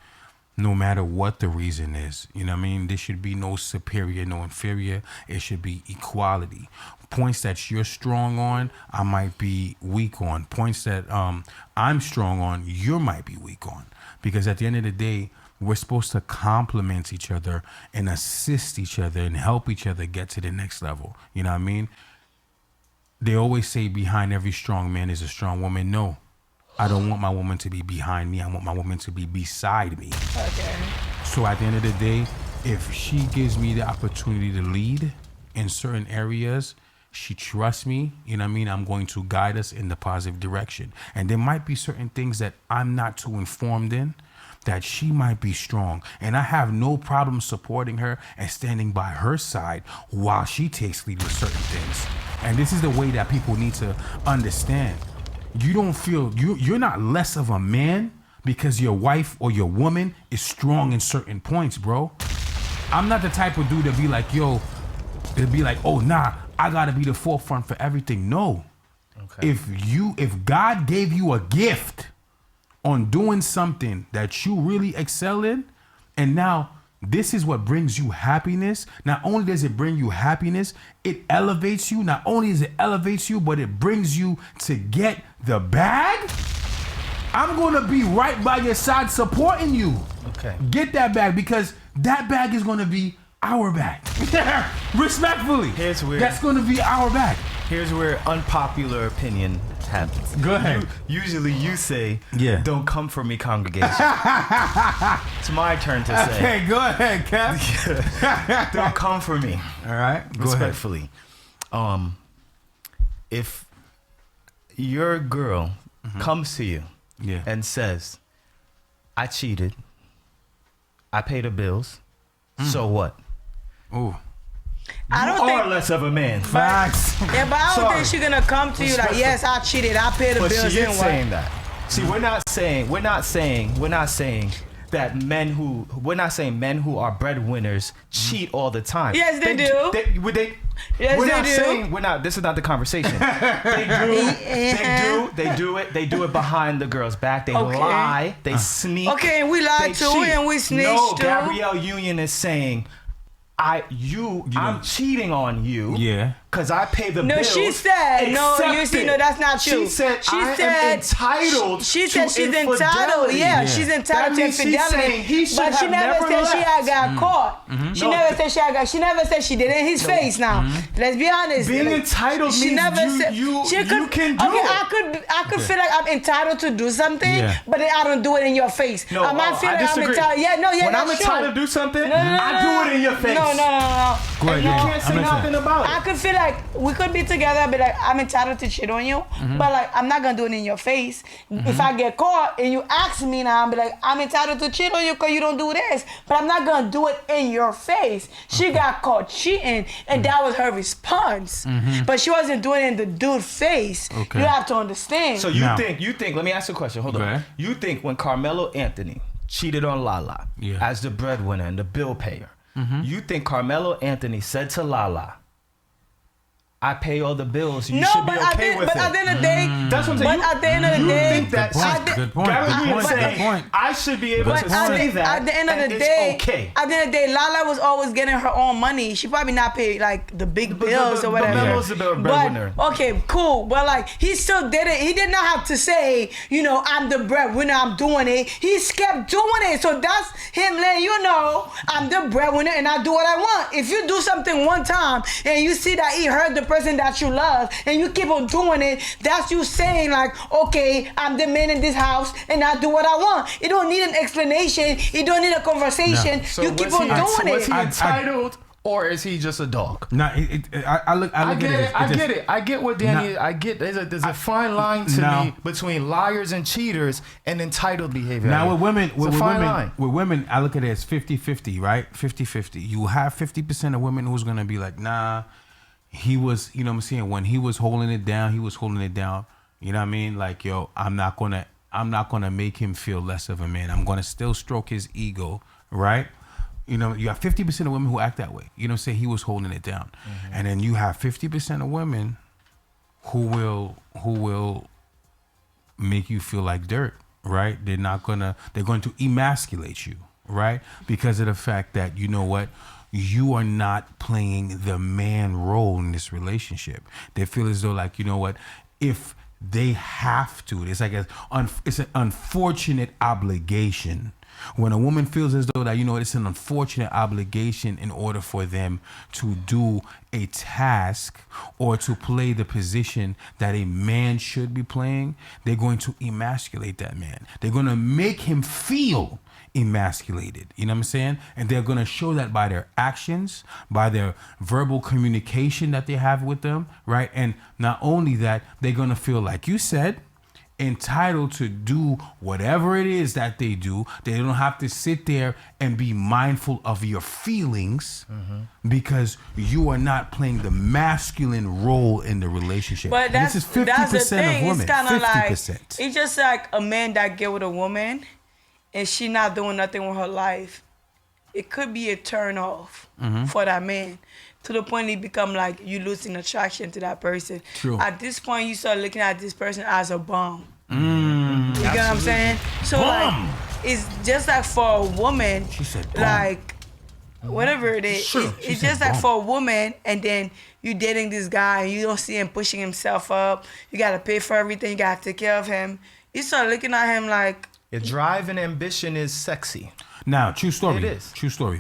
no matter what the reason is. You know what I mean? There should be no superior, no inferior. It should be equality. Points that you're strong on, I might be weak on. Points that I'm strong on, you might be weak on. Because at the end of the day, we're supposed to complement each other and assist each other and help each other get to the next level. You know what I mean? They always say behind every strong man is a strong woman. No. I don't want my woman to be behind me. I want my woman to be beside me. Okay. So at the end of the day, if she gives me the opportunity to lead in certain areas, she trusts me, you know what I mean? I'm going to guide us in the positive direction. And there might be certain things that I'm not too informed in, that she might be strong. And I have no problem supporting her and standing by her side while she takes lead with certain things. And this is the way that people need to understand. You don't feel, you're not less of a man because your wife or your woman is strong in certain points, bro. I'm not the type of dude to be like, oh, nah, I gotta be the forefront for everything. No. Okay. If God gave you a gift on doing something that you really excel in, and now this is what brings you happiness. Not only does it bring you happiness, it elevates you. Not only does it elevate you, but it brings you to get the bag. I'm going to be right by your side supporting you. Okay. Get that bag, because that bag is going to be our bag. Respectfully. That's going to be our bag. Here's where unpopular opinion happens. Go ahead. Usually you say, don't come for me, congregation. It's my turn to say. Okay, go ahead, Kev. Don't come for me. All right, go respectfully. Ahead. If your girl comes to you and says, I cheated, I paid the bills, so what? Ooh. I don't think less of a man. Facts. Yeah, but I don't think she's gonna come to you like, yes, I cheated, I paid the bills. But she is saying that. See, we're not saying that men who are breadwinners cheat all the time. Yes, they do. This is not the conversation. They do it behind the girl's back. They lie. They sneak. Okay, and we lie too, and we snitch too. Gabrielle Union is saying, I'm cheating on you. Yeah. Because I pay the bills. No, she said, that's not true. She said, I am entitled She said she's infidelity. entitled. Yeah, she's entitled to infidelity. But she never said she had got caught. She never said she never said she did it in his face now. Let's be honest. Being entitled means you can do it. I could feel like I'm entitled to do something, but then I don't do it in your face. No, I disagree. When I'm entitled to do something, I do it in your face. No. Go ahead, you can't say nothing about it. I could feel like we could be together and be like, I'm entitled to cheat on you, but like I'm not gonna do it in your face. If I get caught and you ask me now, I'm be like, I'm entitled to cheat on you because you don't do this, but I'm not gonna do it in your face. She got caught cheating, and that was her response, but she wasn't doing it in the dude's face. Okay. You have to understand. So you think? Let me ask you a question. Hold on. You think when Carmelo Anthony cheated on Lala as the breadwinner and the bill payer, you think Carmelo Anthony said to Lala, I pay all the bills. You should be okay with it. But at the end of the day, that's what I'm saying. But at the end of the day, think that good point. I should be able to say that. At the end of the day, okay. At the end of the day, Lala was always getting her own money. She probably not pay like the big bills or whatever. Melo's the breadwinner. But okay, cool. But like he still did it. He did not have to say, you know, I'm the breadwinner. I'm doing it. He kept doing it. So that's him letting you know I'm the breadwinner and I do what I want. If you do something one time and you see that he hurt the person that you love and you keep on doing it, that's you saying like, okay, I'm the man in this house and I do what I want. You don't need an explanation. You don't need a conversation. No. So you keep on doing it. Was he entitled or is he just a dog? No, I get it. I get what Danny. I get. There's a fine line to me between liars and cheaters and entitled behavior. Now with women, I look at it as 50-50, right? 50-50. You have 50% of women who's gonna be like, nah, he was, you know what I'm saying? When he was holding it down, he was holding it down. You know what I mean? Like, yo, I'm not gonna make him feel less of a man. I'm gonna still stroke his ego, right? You know, you have 50% of women who act that way. You know what I'm saying? He was holding it down. Mm-hmm. And then you have 50% of women who will make you feel like dirt, right? They're going to emasculate you, right? Because of the fact that, you know what? You are not playing the man role in this relationship. They feel as though, like, you know what? If they have to, it's like it's an unfortunate obligation. When a woman feels as though that, you know, it's an unfortunate obligation in order for them to do a task or to play the position that a man should be playing, they're going to emasculate that man. They're going to make him feel emasculated. You know what I'm saying? And they're going to show that by their actions, by their verbal communication that they have with them, right? And not only that, they're going to feel, like you said, entitled to do whatever it is that they do. They don't have to sit there and be mindful of your feelings because you are not playing the masculine role in the relationship. But this is 50% that's the thing. of women. It's kind of 50%. like, it's just like a man that get with a woman and she not doing nothing with her life. It could be a turn off for that man, to the point he become like you losing attraction to that person. True. At this point, you start looking at this person as a bum. You get what I'm saying? So like, it's just like for a woman, she said bum. like whatever it is, it's just like for a woman, and then you dating this guy and you don't see him pushing himself up. You gotta pay for everything. You gotta take care of him. You start looking at him like, your drive and ambition is sexy. Now, true story. It is. True story.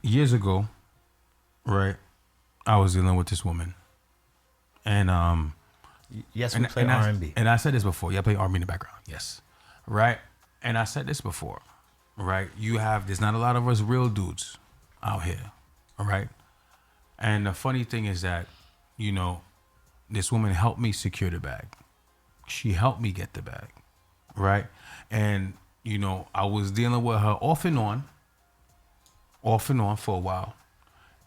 Years ago, right, I was dealing with this woman. And yes, we play R&B. And I said this before. Yeah, I play R&B in the background. Yes. Right? And I said this before. Right? There's not a lot of us real dudes out here. All right? And the funny thing is that, you know, this woman helped me secure the bag. She helped me get the bag. Right? And, you know, I was dealing with her off and on for a while.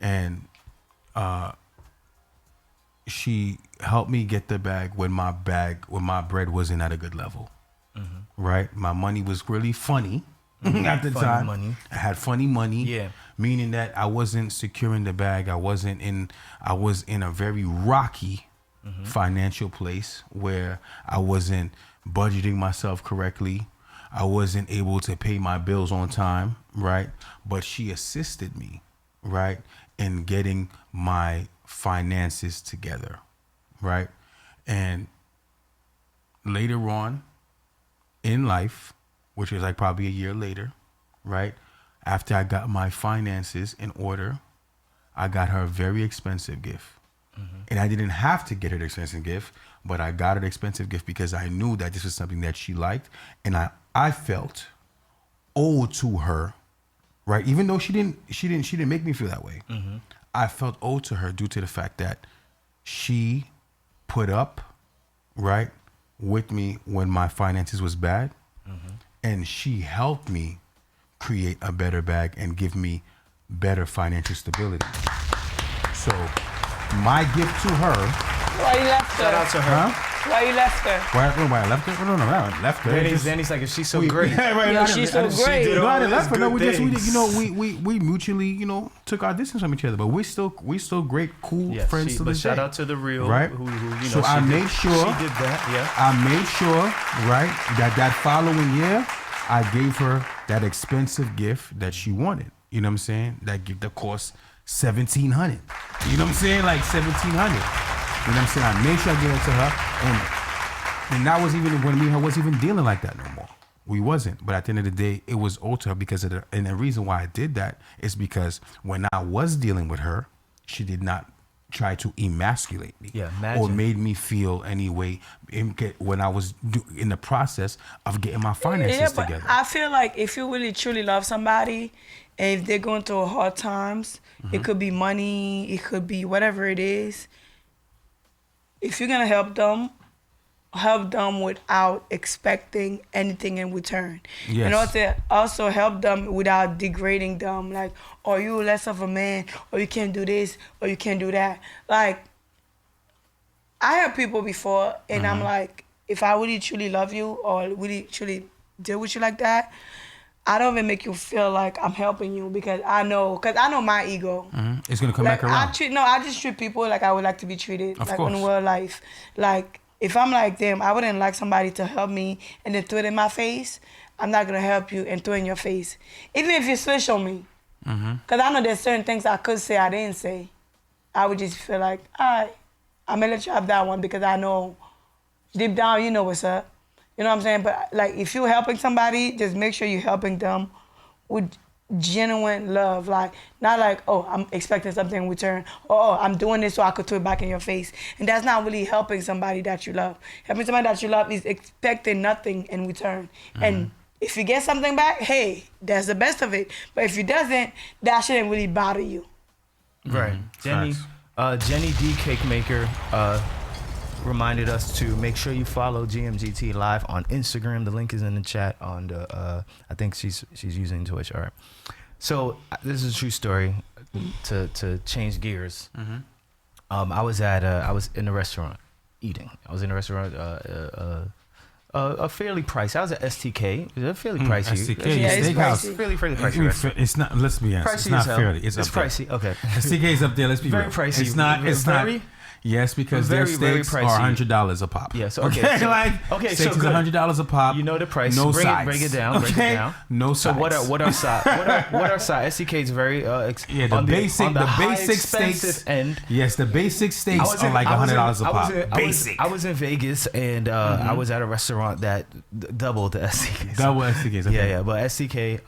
And she helped me get the bag when my bread wasn't at a good level. Right? My money was really funny at the time. Money. I had funny money. Yeah. Meaning that I wasn't securing the bag. I was in a very rocky financial place where I wasn't budgeting myself correctly. I wasn't able to pay my bills on time, right? But she assisted me, right, in getting my finances together, right? And later on in life, which was like probably a year later, right, after I got my finances in order, I got her a very expensive gift. And I didn't have to get her the expensive gift, but I got her the expensive gift because I knew that this was something that she liked, and I felt owed to her, right? Even though she didn't make me feel that way. I felt owed to her due to the fact that she put up, right, with me when my finances was bad, and she helped me create a better bag and give me better financial stability. So my gift to her. why you left her? Shout out to her. Why you left her? Why I left her? No, I left her. Danny's like, if she's so great. Yo, she's so great. No, I didn't left her. No, we mutually, took our distance from each other. But we still great, cool friends to this day. Shout out to the real, right? So I made sure she did that. Yeah. I made sure, right, that following year, I gave her that expensive gift that she wanted. You know what I'm saying? That gift that cost $1,700. You know what I'm saying? Like $1,700. You know what I'm saying? I made sure I gave it to her, and that was even when me and her wasn't even dealing like that no more. We wasn't. But at the end of the day, it was owed to her because of and the reason why I did that is because when I was dealing with her, she did not try to emasculate me or made me feel any way when I was in the process of getting my finances together. I feel like if you really truly love somebody, and if they're going through hard times, it could be money, it could be whatever it is. If you're gonna help them without expecting anything in return. Yes. And also help them without degrading them, like, oh, you less of a man, or you can't do this, or you can't do that. Like, I have people before, and I'm like, if I really truly love you, or really truly deal with you like that, I don't even make you feel like I'm helping you because I know my ego. It's gonna come back around. I just treat people like I would like to be treated, of like course. in real life. Like, if I'm like them, I wouldn't like somebody to help me and then throw it in my face. I'm not gonna help you and throw it in your face, even if you switch on me. Cause I know there's certain things I could say I didn't say. I would just feel like, all right, I'm gonna let you have that one because I know deep down you know what's up. You know what I'm saying? But like, if you're helping somebody, just make sure you're helping them with genuine love. Like, not like, oh, I'm expecting something in return. Or, oh, I'm doing this so I could throw it back in your face. And that's not really helping somebody that you love. Helping somebody that you love is expecting nothing in return. And if you get something back, hey, that's the best of it. But if it doesn't, that shouldn't really bother you. Right. Jenny D Cake Maker reminded us to make sure you follow GMGT Live on Instagram. The link is in the chat on the I think she's using Twitch. All right. So this is a true story. To change gears. I was in a restaurant eating. I was in a restaurant a fairly pricey. I was at STK. Is that fairly pricey? STK, yeah, steakhouse. Fairly pricey restaurant. It's not. Let's be honest. Pricey it's not fairly. It's pricey. Okay. STK is up there. Let's be very real. Pricey. It's not. It's very, not. Yes, because very, their steaks are $100 a pop. Yes. Okay. So, steaks is $100 a pop. You know the price. No sides. sides. Break it down. Okay? Break it down. No sides. So what are sides? What are sides? STK is very the basic steaks end. Yes, the basic steaks are like $100 a pop. Basic. I was in Vegas and I was at a restaurant that doubled the STK. Double STKs. Okay. Yeah, but STK,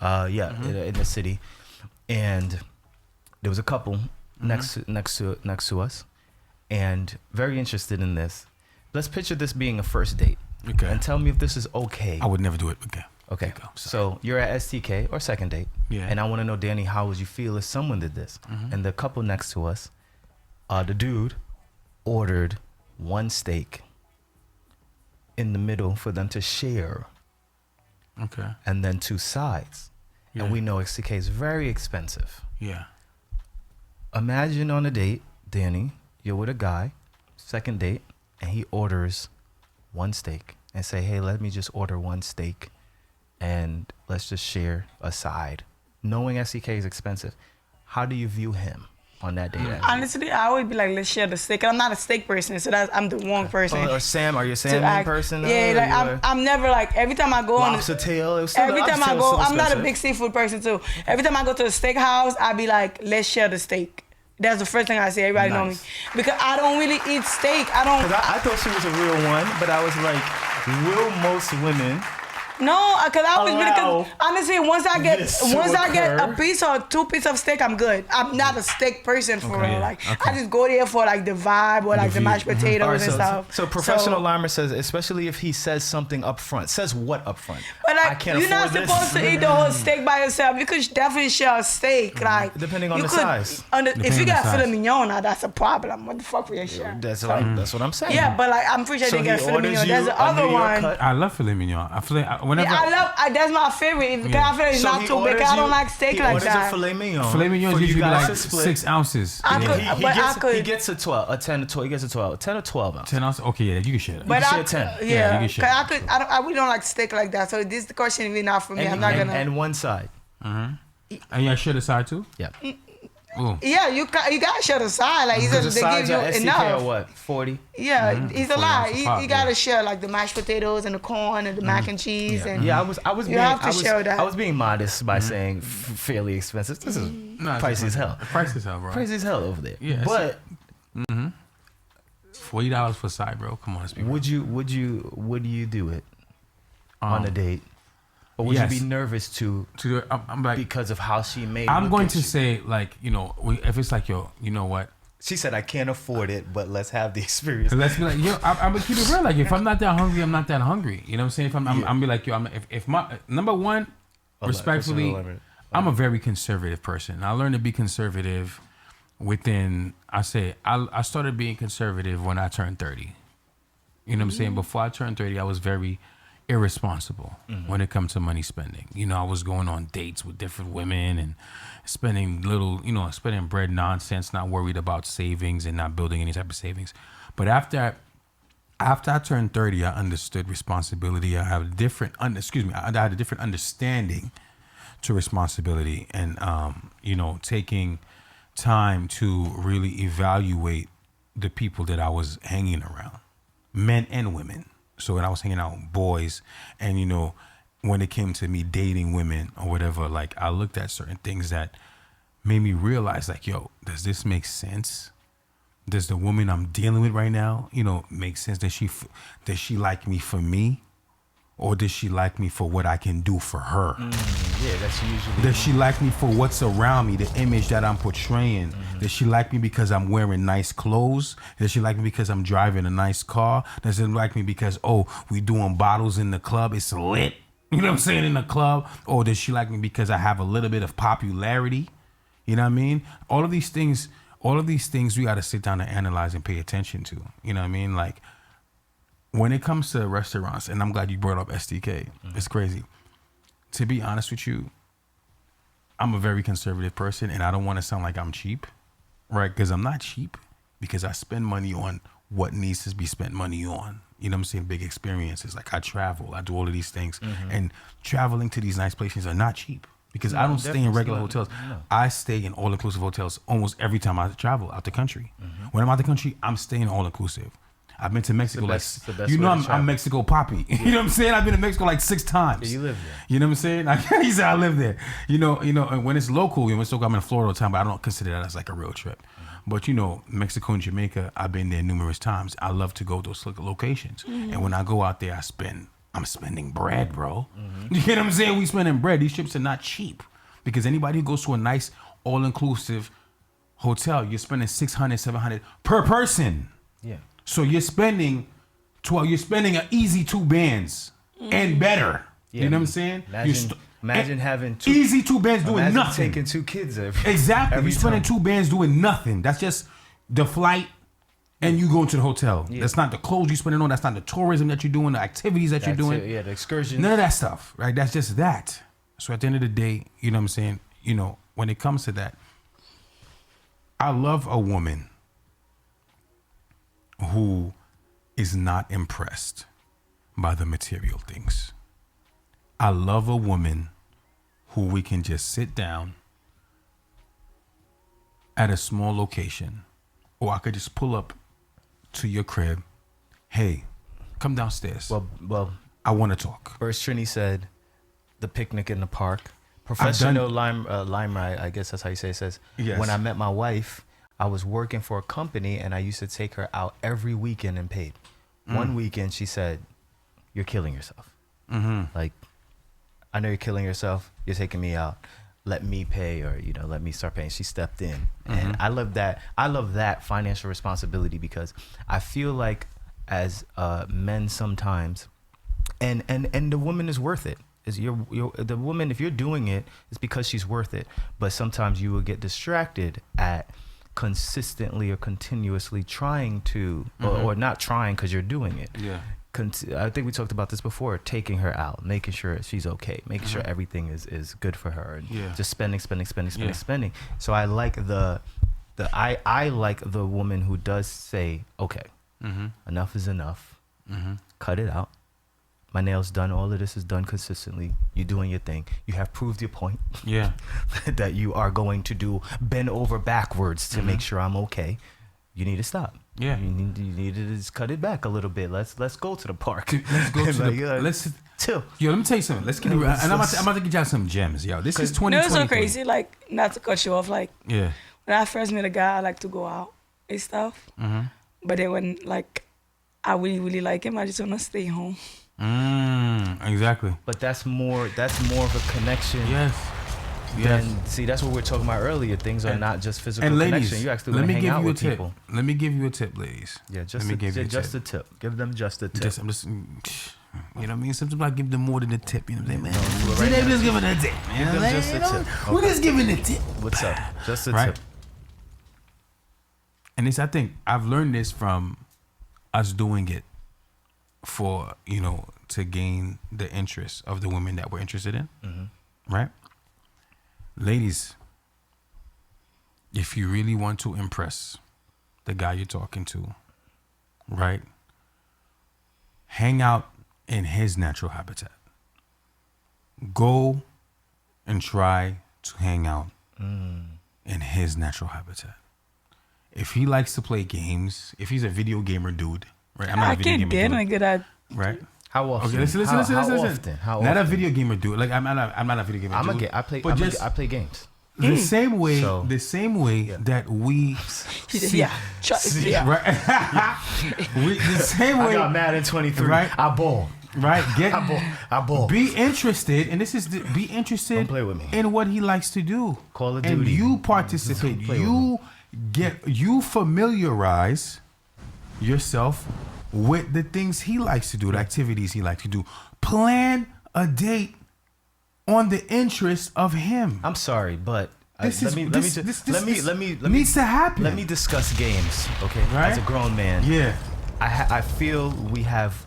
in the city, and there was a couple next to us. And very interested in this. Let's picture this being a first date. Okay. And tell me if this is okay. I would never do it. Okay. So you're at STK or second date. Yeah. And I want to know, Danny, how would you feel if someone did this? And the couple next to us, the dude ordered one steak in the middle for them to share. Okay. And then two sides. Yeah. And we know STK is very expensive. Yeah. Imagine on a date, Danny, you're with a guy, second date, and he orders one steak and say, hey, let me just order one steak and let's just share a side. Knowing STK is expensive, how do you view him on that date? Honestly, I would be like, let's share the steak. I'm not a steak person, so I'm the wrong person. Or Sam, are you a salmon person? Yeah, like I'm never like, every time I go lobster tail. Every time I go, I'm not a big seafood person too. Every time I go to a steakhouse, I be like, let's share the steak. That's the first thing I say. Everybody know me. Because I don't really eat steak. I thought she was a real one, but I was like, will most women No, because I always been, honestly, once I get a piece or 2 pieces of steak, I'm good. I'm not a steak person for real. Like I just go there for like the vibe or like the mashed potatoes and stuff. So professional Limer says, especially if he says something up front. Says what up front? But like, you're not supposed to eat the whole steak by yourself. You could definitely share a steak, like depending on the size. If you got filet mignon, now that's a problem. What the fuck will you share? That's what I'm saying. Yeah, but like I'm pretty sure they get filet mignon. There's the other one. I love filet mignon. whenever that's my favorite. Because I feel it's So not he too big. orders I don't you- like steak he like orders that. a filet mignon. filet mignon for is you usually guys like to split. 6 ounces. I could, He but gets, I could. he gets a 12, a 10 to 12. He gets a 12, 10 or 12 ounce. 10 ounces. Okay, yeah, you can share that. But can I share 10. Yeah, you yeah, can share. cause I really don't like steak like that. So this question really not for me. I'm not gonna. And one side. And you share the side too? Yeah. Ooh. Yeah, you gotta share the side. Like Because the they give sides are you STK enough. or what? 40? Yeah, it's a 40 lot. ounces You, pop, you gotta yeah. share like the mashed potatoes and the corn and the mac and cheese and Yeah, I was you being have to share that. I was being modest by saying fairly expensive. This is pricey as hell. Pricey as hell, bro. Pricey as hell over there. Yeah, but $40 for side, bro. Come on, let's be real. would you do it on a date? Or would yes. you be nervous to To do- I'm like, because of how she made I'm look going at to you? say, like, you know, if it's like, yo, you know what? She said I can't afford it, but let's have the experience. Let's be like, yo, I'm gonna keep it real. Like, if I'm not that hungry, I'm not that hungry. You know what I'm saying? If I'm be like, yo, if my number one, respectfully, I'm a very conservative person. I learned to be conservative within. I started being conservative when I turned 30. You know what I'm saying? Before I turned 30, I was very irresponsible when it comes to money spending. You know, I was going on dates with different women and spending spending bread nonsense, not worried about savings and not building any type of savings. But after I turned 30, I understood responsibility. I had a different understanding to responsibility and taking time to really evaluate the people that I was hanging around, men and women. So when I was hanging out with boys and, when it came to me dating women or whatever, like I looked at certain things that made me realize like, yo, does this make sense? Does the woman I'm dealing with right now, make sense? Does she like me for me? Or does she like me for what I can do for her? Yeah, that's usually. Does she like me for what's around me, the image that I'm portraying? Does she like me because I'm wearing nice clothes? Does she like me because I'm driving a nice car? Does she like me because, we doing bottles in the club, it's lit? You know what I'm saying, in the club? Or does she like me because I have a little bit of popularity? You know what I mean? All of these things we got to sit down and analyze and pay attention to. You know what I mean? Like, when it comes to restaurants, and I'm glad you brought up STK, it's crazy. To be honest with you, I'm a very conservative person, and I don't want to sound like I'm cheap, right? Because I'm not cheap, because I spend money on what needs to be spent money on. You know what I'm saying? Big experiences. Like, I travel, I do all of these things. And traveling to these nice places are not cheap, because I don't stay in regular hotels. No. I stay in all-inclusive hotels almost every time I travel out the country. When I'm out the country, I'm staying all-inclusive. I've been to Mexico I'm Mexico Poppy. You know what I'm saying? I've been to Mexico like 6 times. Yeah, you live there. You know what I'm saying? He said I live there. And when it's local, I'm in Florida all the time, but I don't consider that as like a real trip. But Mexico and Jamaica, I've been there numerous times. I love to go to those locations. And when I go out there, I'm spending bread, bro. You know what I'm saying? We spending bread. These trips are not cheap, because anybody who goes to a nice all-inclusive hotel, you're spending $600, $700 per person. Yeah. So you're spending an easy 2 bands and better. Yeah, you know what I'm saying? Imagine having easy 2 bands doing nothing. Taking 2 kids every You're spending 2 bands doing nothing. That's just the flight and you going to the hotel. Yeah. That's not the clothes you're spending on. That's not the tourism that you're doing, the activities that you're doing. The excursions. None of that stuff, right? That's just that. So at the end of the day, you know what I'm saying? When it comes to that, I love a woman who is not impressed by the material things. I love a woman who we can just sit down at a small location, or I could just pull up to your crib. Hey, come downstairs. Well, I want to talk. First Trini said, the picnic in the park. Professional lime ride, I guess that's how you say it, says, yes. When I met my wife, I was working for a company and I used to take her out every weekend and paid. One weekend she said, you're killing yourself. Like, I know you're killing yourself. You're taking me out. Let me pay, or, let me start paying. She stepped in. And I love that. I love that financial responsibility, because I feel like as men sometimes, and the woman is worth it. The woman, if you're doing it, it's because she's worth it. But sometimes you will get distracted at consistently or continuously trying to, or not trying because you're doing it. Yeah. I think we talked about this before, taking her out, making sure she's okay, making sure everything is good for her, and just spending. So I like I like the woman who does say, okay, enough is enough, cut it out. My nails done. All of this is done consistently. You're doing your thing. You have proved your point. Yeah. That you are going to bend over backwards to make sure I'm okay. You need to stop. Yeah. You need to just cut it back a little bit. Let's go to the park. Let's go to let's chill. Yo, let me tell you something. Let's get and I'm about to get y'all some gems. Yo, this is 2020. It's so crazy. Like, not to cut you off. Like, when I first met a guy, I like to go out and stuff. But then when like I really really like him, I just wanna stay home. Exactly. But that's more of a connection. Yes. See, that's what we were talking about earlier. Things are not just physical and ladies, connection. You actually want to hang out with people. Let me give you a tip, ladies. Yeah, just a tip. Give them just a tip. You know what I mean? Sometimes I give them more than a tip. You know what I'm saying, man? Just giving a tip. Give them just a tip. We're just giving a tip. What's up? Just a tip. And this, I think, I've learned this from us doing it for, to gain the interest of the women that we're interested in. Right? Ladies, if you really want to impress the guy you're talking to, right? Hang out in his natural habitat. Go and try to hang out in his natural habitat. If he likes to play games, if he's a video gamer dude, right? I'm not a video gamer dude. Good at right? How often? Okay, listen. How often? Not a video gamer dude. Like I'm not a video gamer dude. I play games. The same way that we see, right? The same way I got mad in 23. Right? I ball. Right? I ball. Be interested, and be interested Don't play with me. in what he likes to do. Call of Duty. And you participate. You familiarize yourself with the things he likes to do, the activities he likes to do. Plan a date on the interest of him. I'm sorry, but this let me needs to happen. Let me discuss games, okay? Right? As a grown man, yeah, I feel we have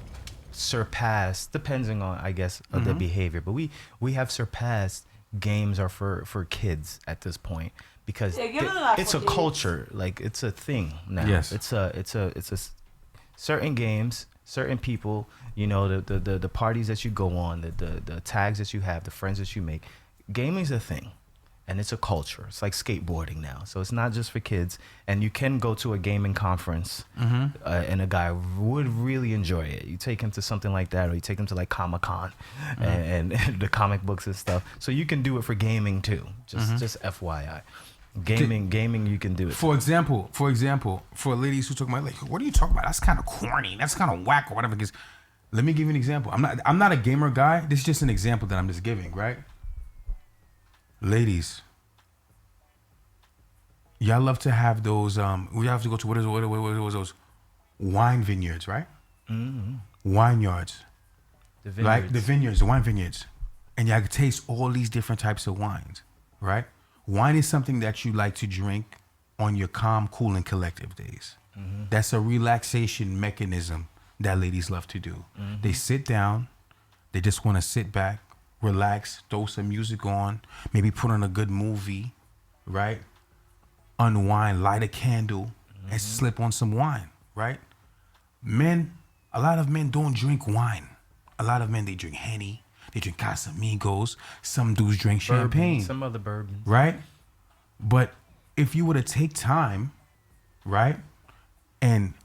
surpassed, depending on I guess the behavior, but we have surpassed games are for kids at this point because it's a culture, like it's a thing now. Yes, it's a certain games, certain people, the parties that you go on, the tags that you have, the friends that you make. Gaming's a thing, and it's a culture. It's like skateboarding now. So it's not just for kids. And you can go to a gaming conference, and a guy would really enjoy it. You take him to something like that, or you take him to like Comic-Con and the comic books and stuff. So you can do it for gaming too. Just FYI. Gaming, you can do it. For example, for ladies who talk about like, what are you talking about? That's kind of corny. That's kind of whack or whatever. Because let me give you an example. I'm not a gamer guy. This is just an example that I'm just giving, right? Ladies, y'all love to have those. We have to go to what is those wine vineyards, right? Wine yards, like the vineyards, the wine vineyards, and y'all can taste all these different types of wines, right? Wine is something that you like to drink on your calm, cool, and collective days. That's a relaxation mechanism that ladies love to do. They sit down, they just want to sit back, relax, throw some music on, maybe put on a good movie, right? Unwind, light a candle, and slip on some wine, right? A lot of men don't drink wine. A lot of men, they drink Henny. They drink Casamigos. Some dudes drink champagne. Some other bourbon. Right? But if you were to take time, right, and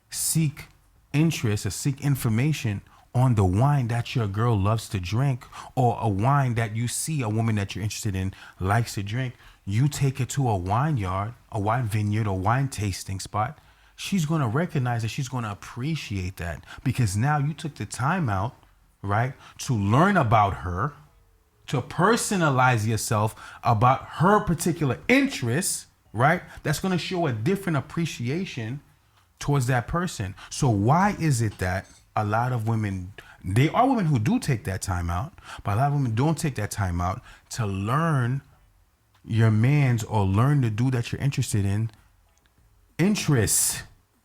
seek interest or seek information on the wine that your girl loves to drink, or a wine that you see a woman that you're interested in likes to drink, you take her to a wine yard, a wine vineyard, or wine tasting spot, she's going to recognize that, she's going to appreciate that, because now you took the time out, right, to learn about her, to personalize yourself about her particular interests, right? That's going to show a different appreciation towards that person. So why is it that a lot of women, they are women who do take that time out, but a lot of women don't take that time out to learn your man's, or learn the dude that you're interested in, interests,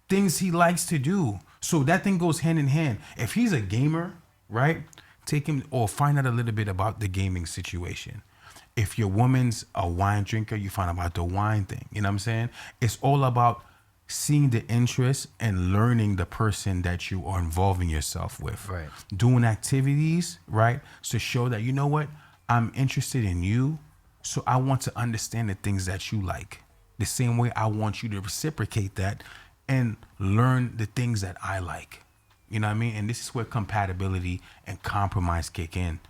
things he likes to do. So that thing goes hand in hand. If he's a gamer, right, take him or find out a little bit about the gaming situation. If your woman's a wine drinker, you find out about the wine thing. You know what I'm saying? It's all about seeing the interest and learning the person that you are involving yourself with. Right. Doing activities, right, to show that, you know what, I'm interested in you, so I want to understand the things that you like. The same way I want you to reciprocate that and learn the things that I like. You know what I mean? And this is where compatibility and compromise kick in.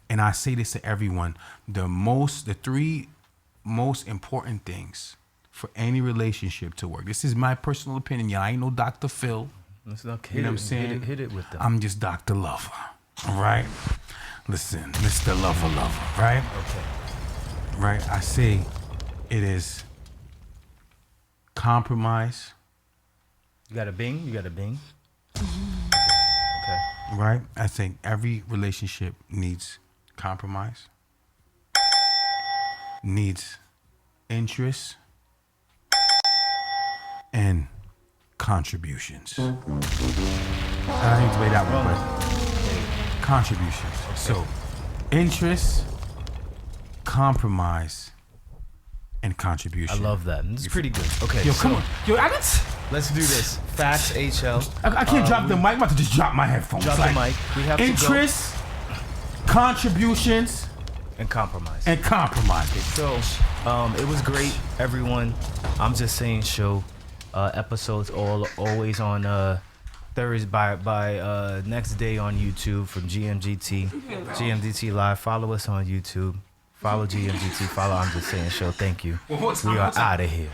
And I say this to everyone, the three most important things for any relationship to work. This is my personal opinion. Yeah, I ain't no Dr. Phil. Let's not You know what I'm saying? Hit it with them. I'm just Dr. Lover. All right? Listen, Mr. Lover, right? Okay. Right? I say it is compromise. You got a bing? Okay. Right? I think every relationship needs compromise, needs interest, and contributions. I don't need to wait that one, but contributions. Okay. So, interest, compromise, and contribution. I love that. It's pretty good. Okay. Yo, so come on. Yo, let's do this. Facts, HL. I can't drop the mic. I'm about to just drop my headphones. Drop the mic. We have interest, contributions, and compromise. So, it was great, everyone. I'm just saying, show episodes always on Thursday by next day on YouTube from GMGT Live. Follow us on YouTube. Follow GMGT. Follow I'm Just Saying Show. Thank you. We are out of here.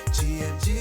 GMG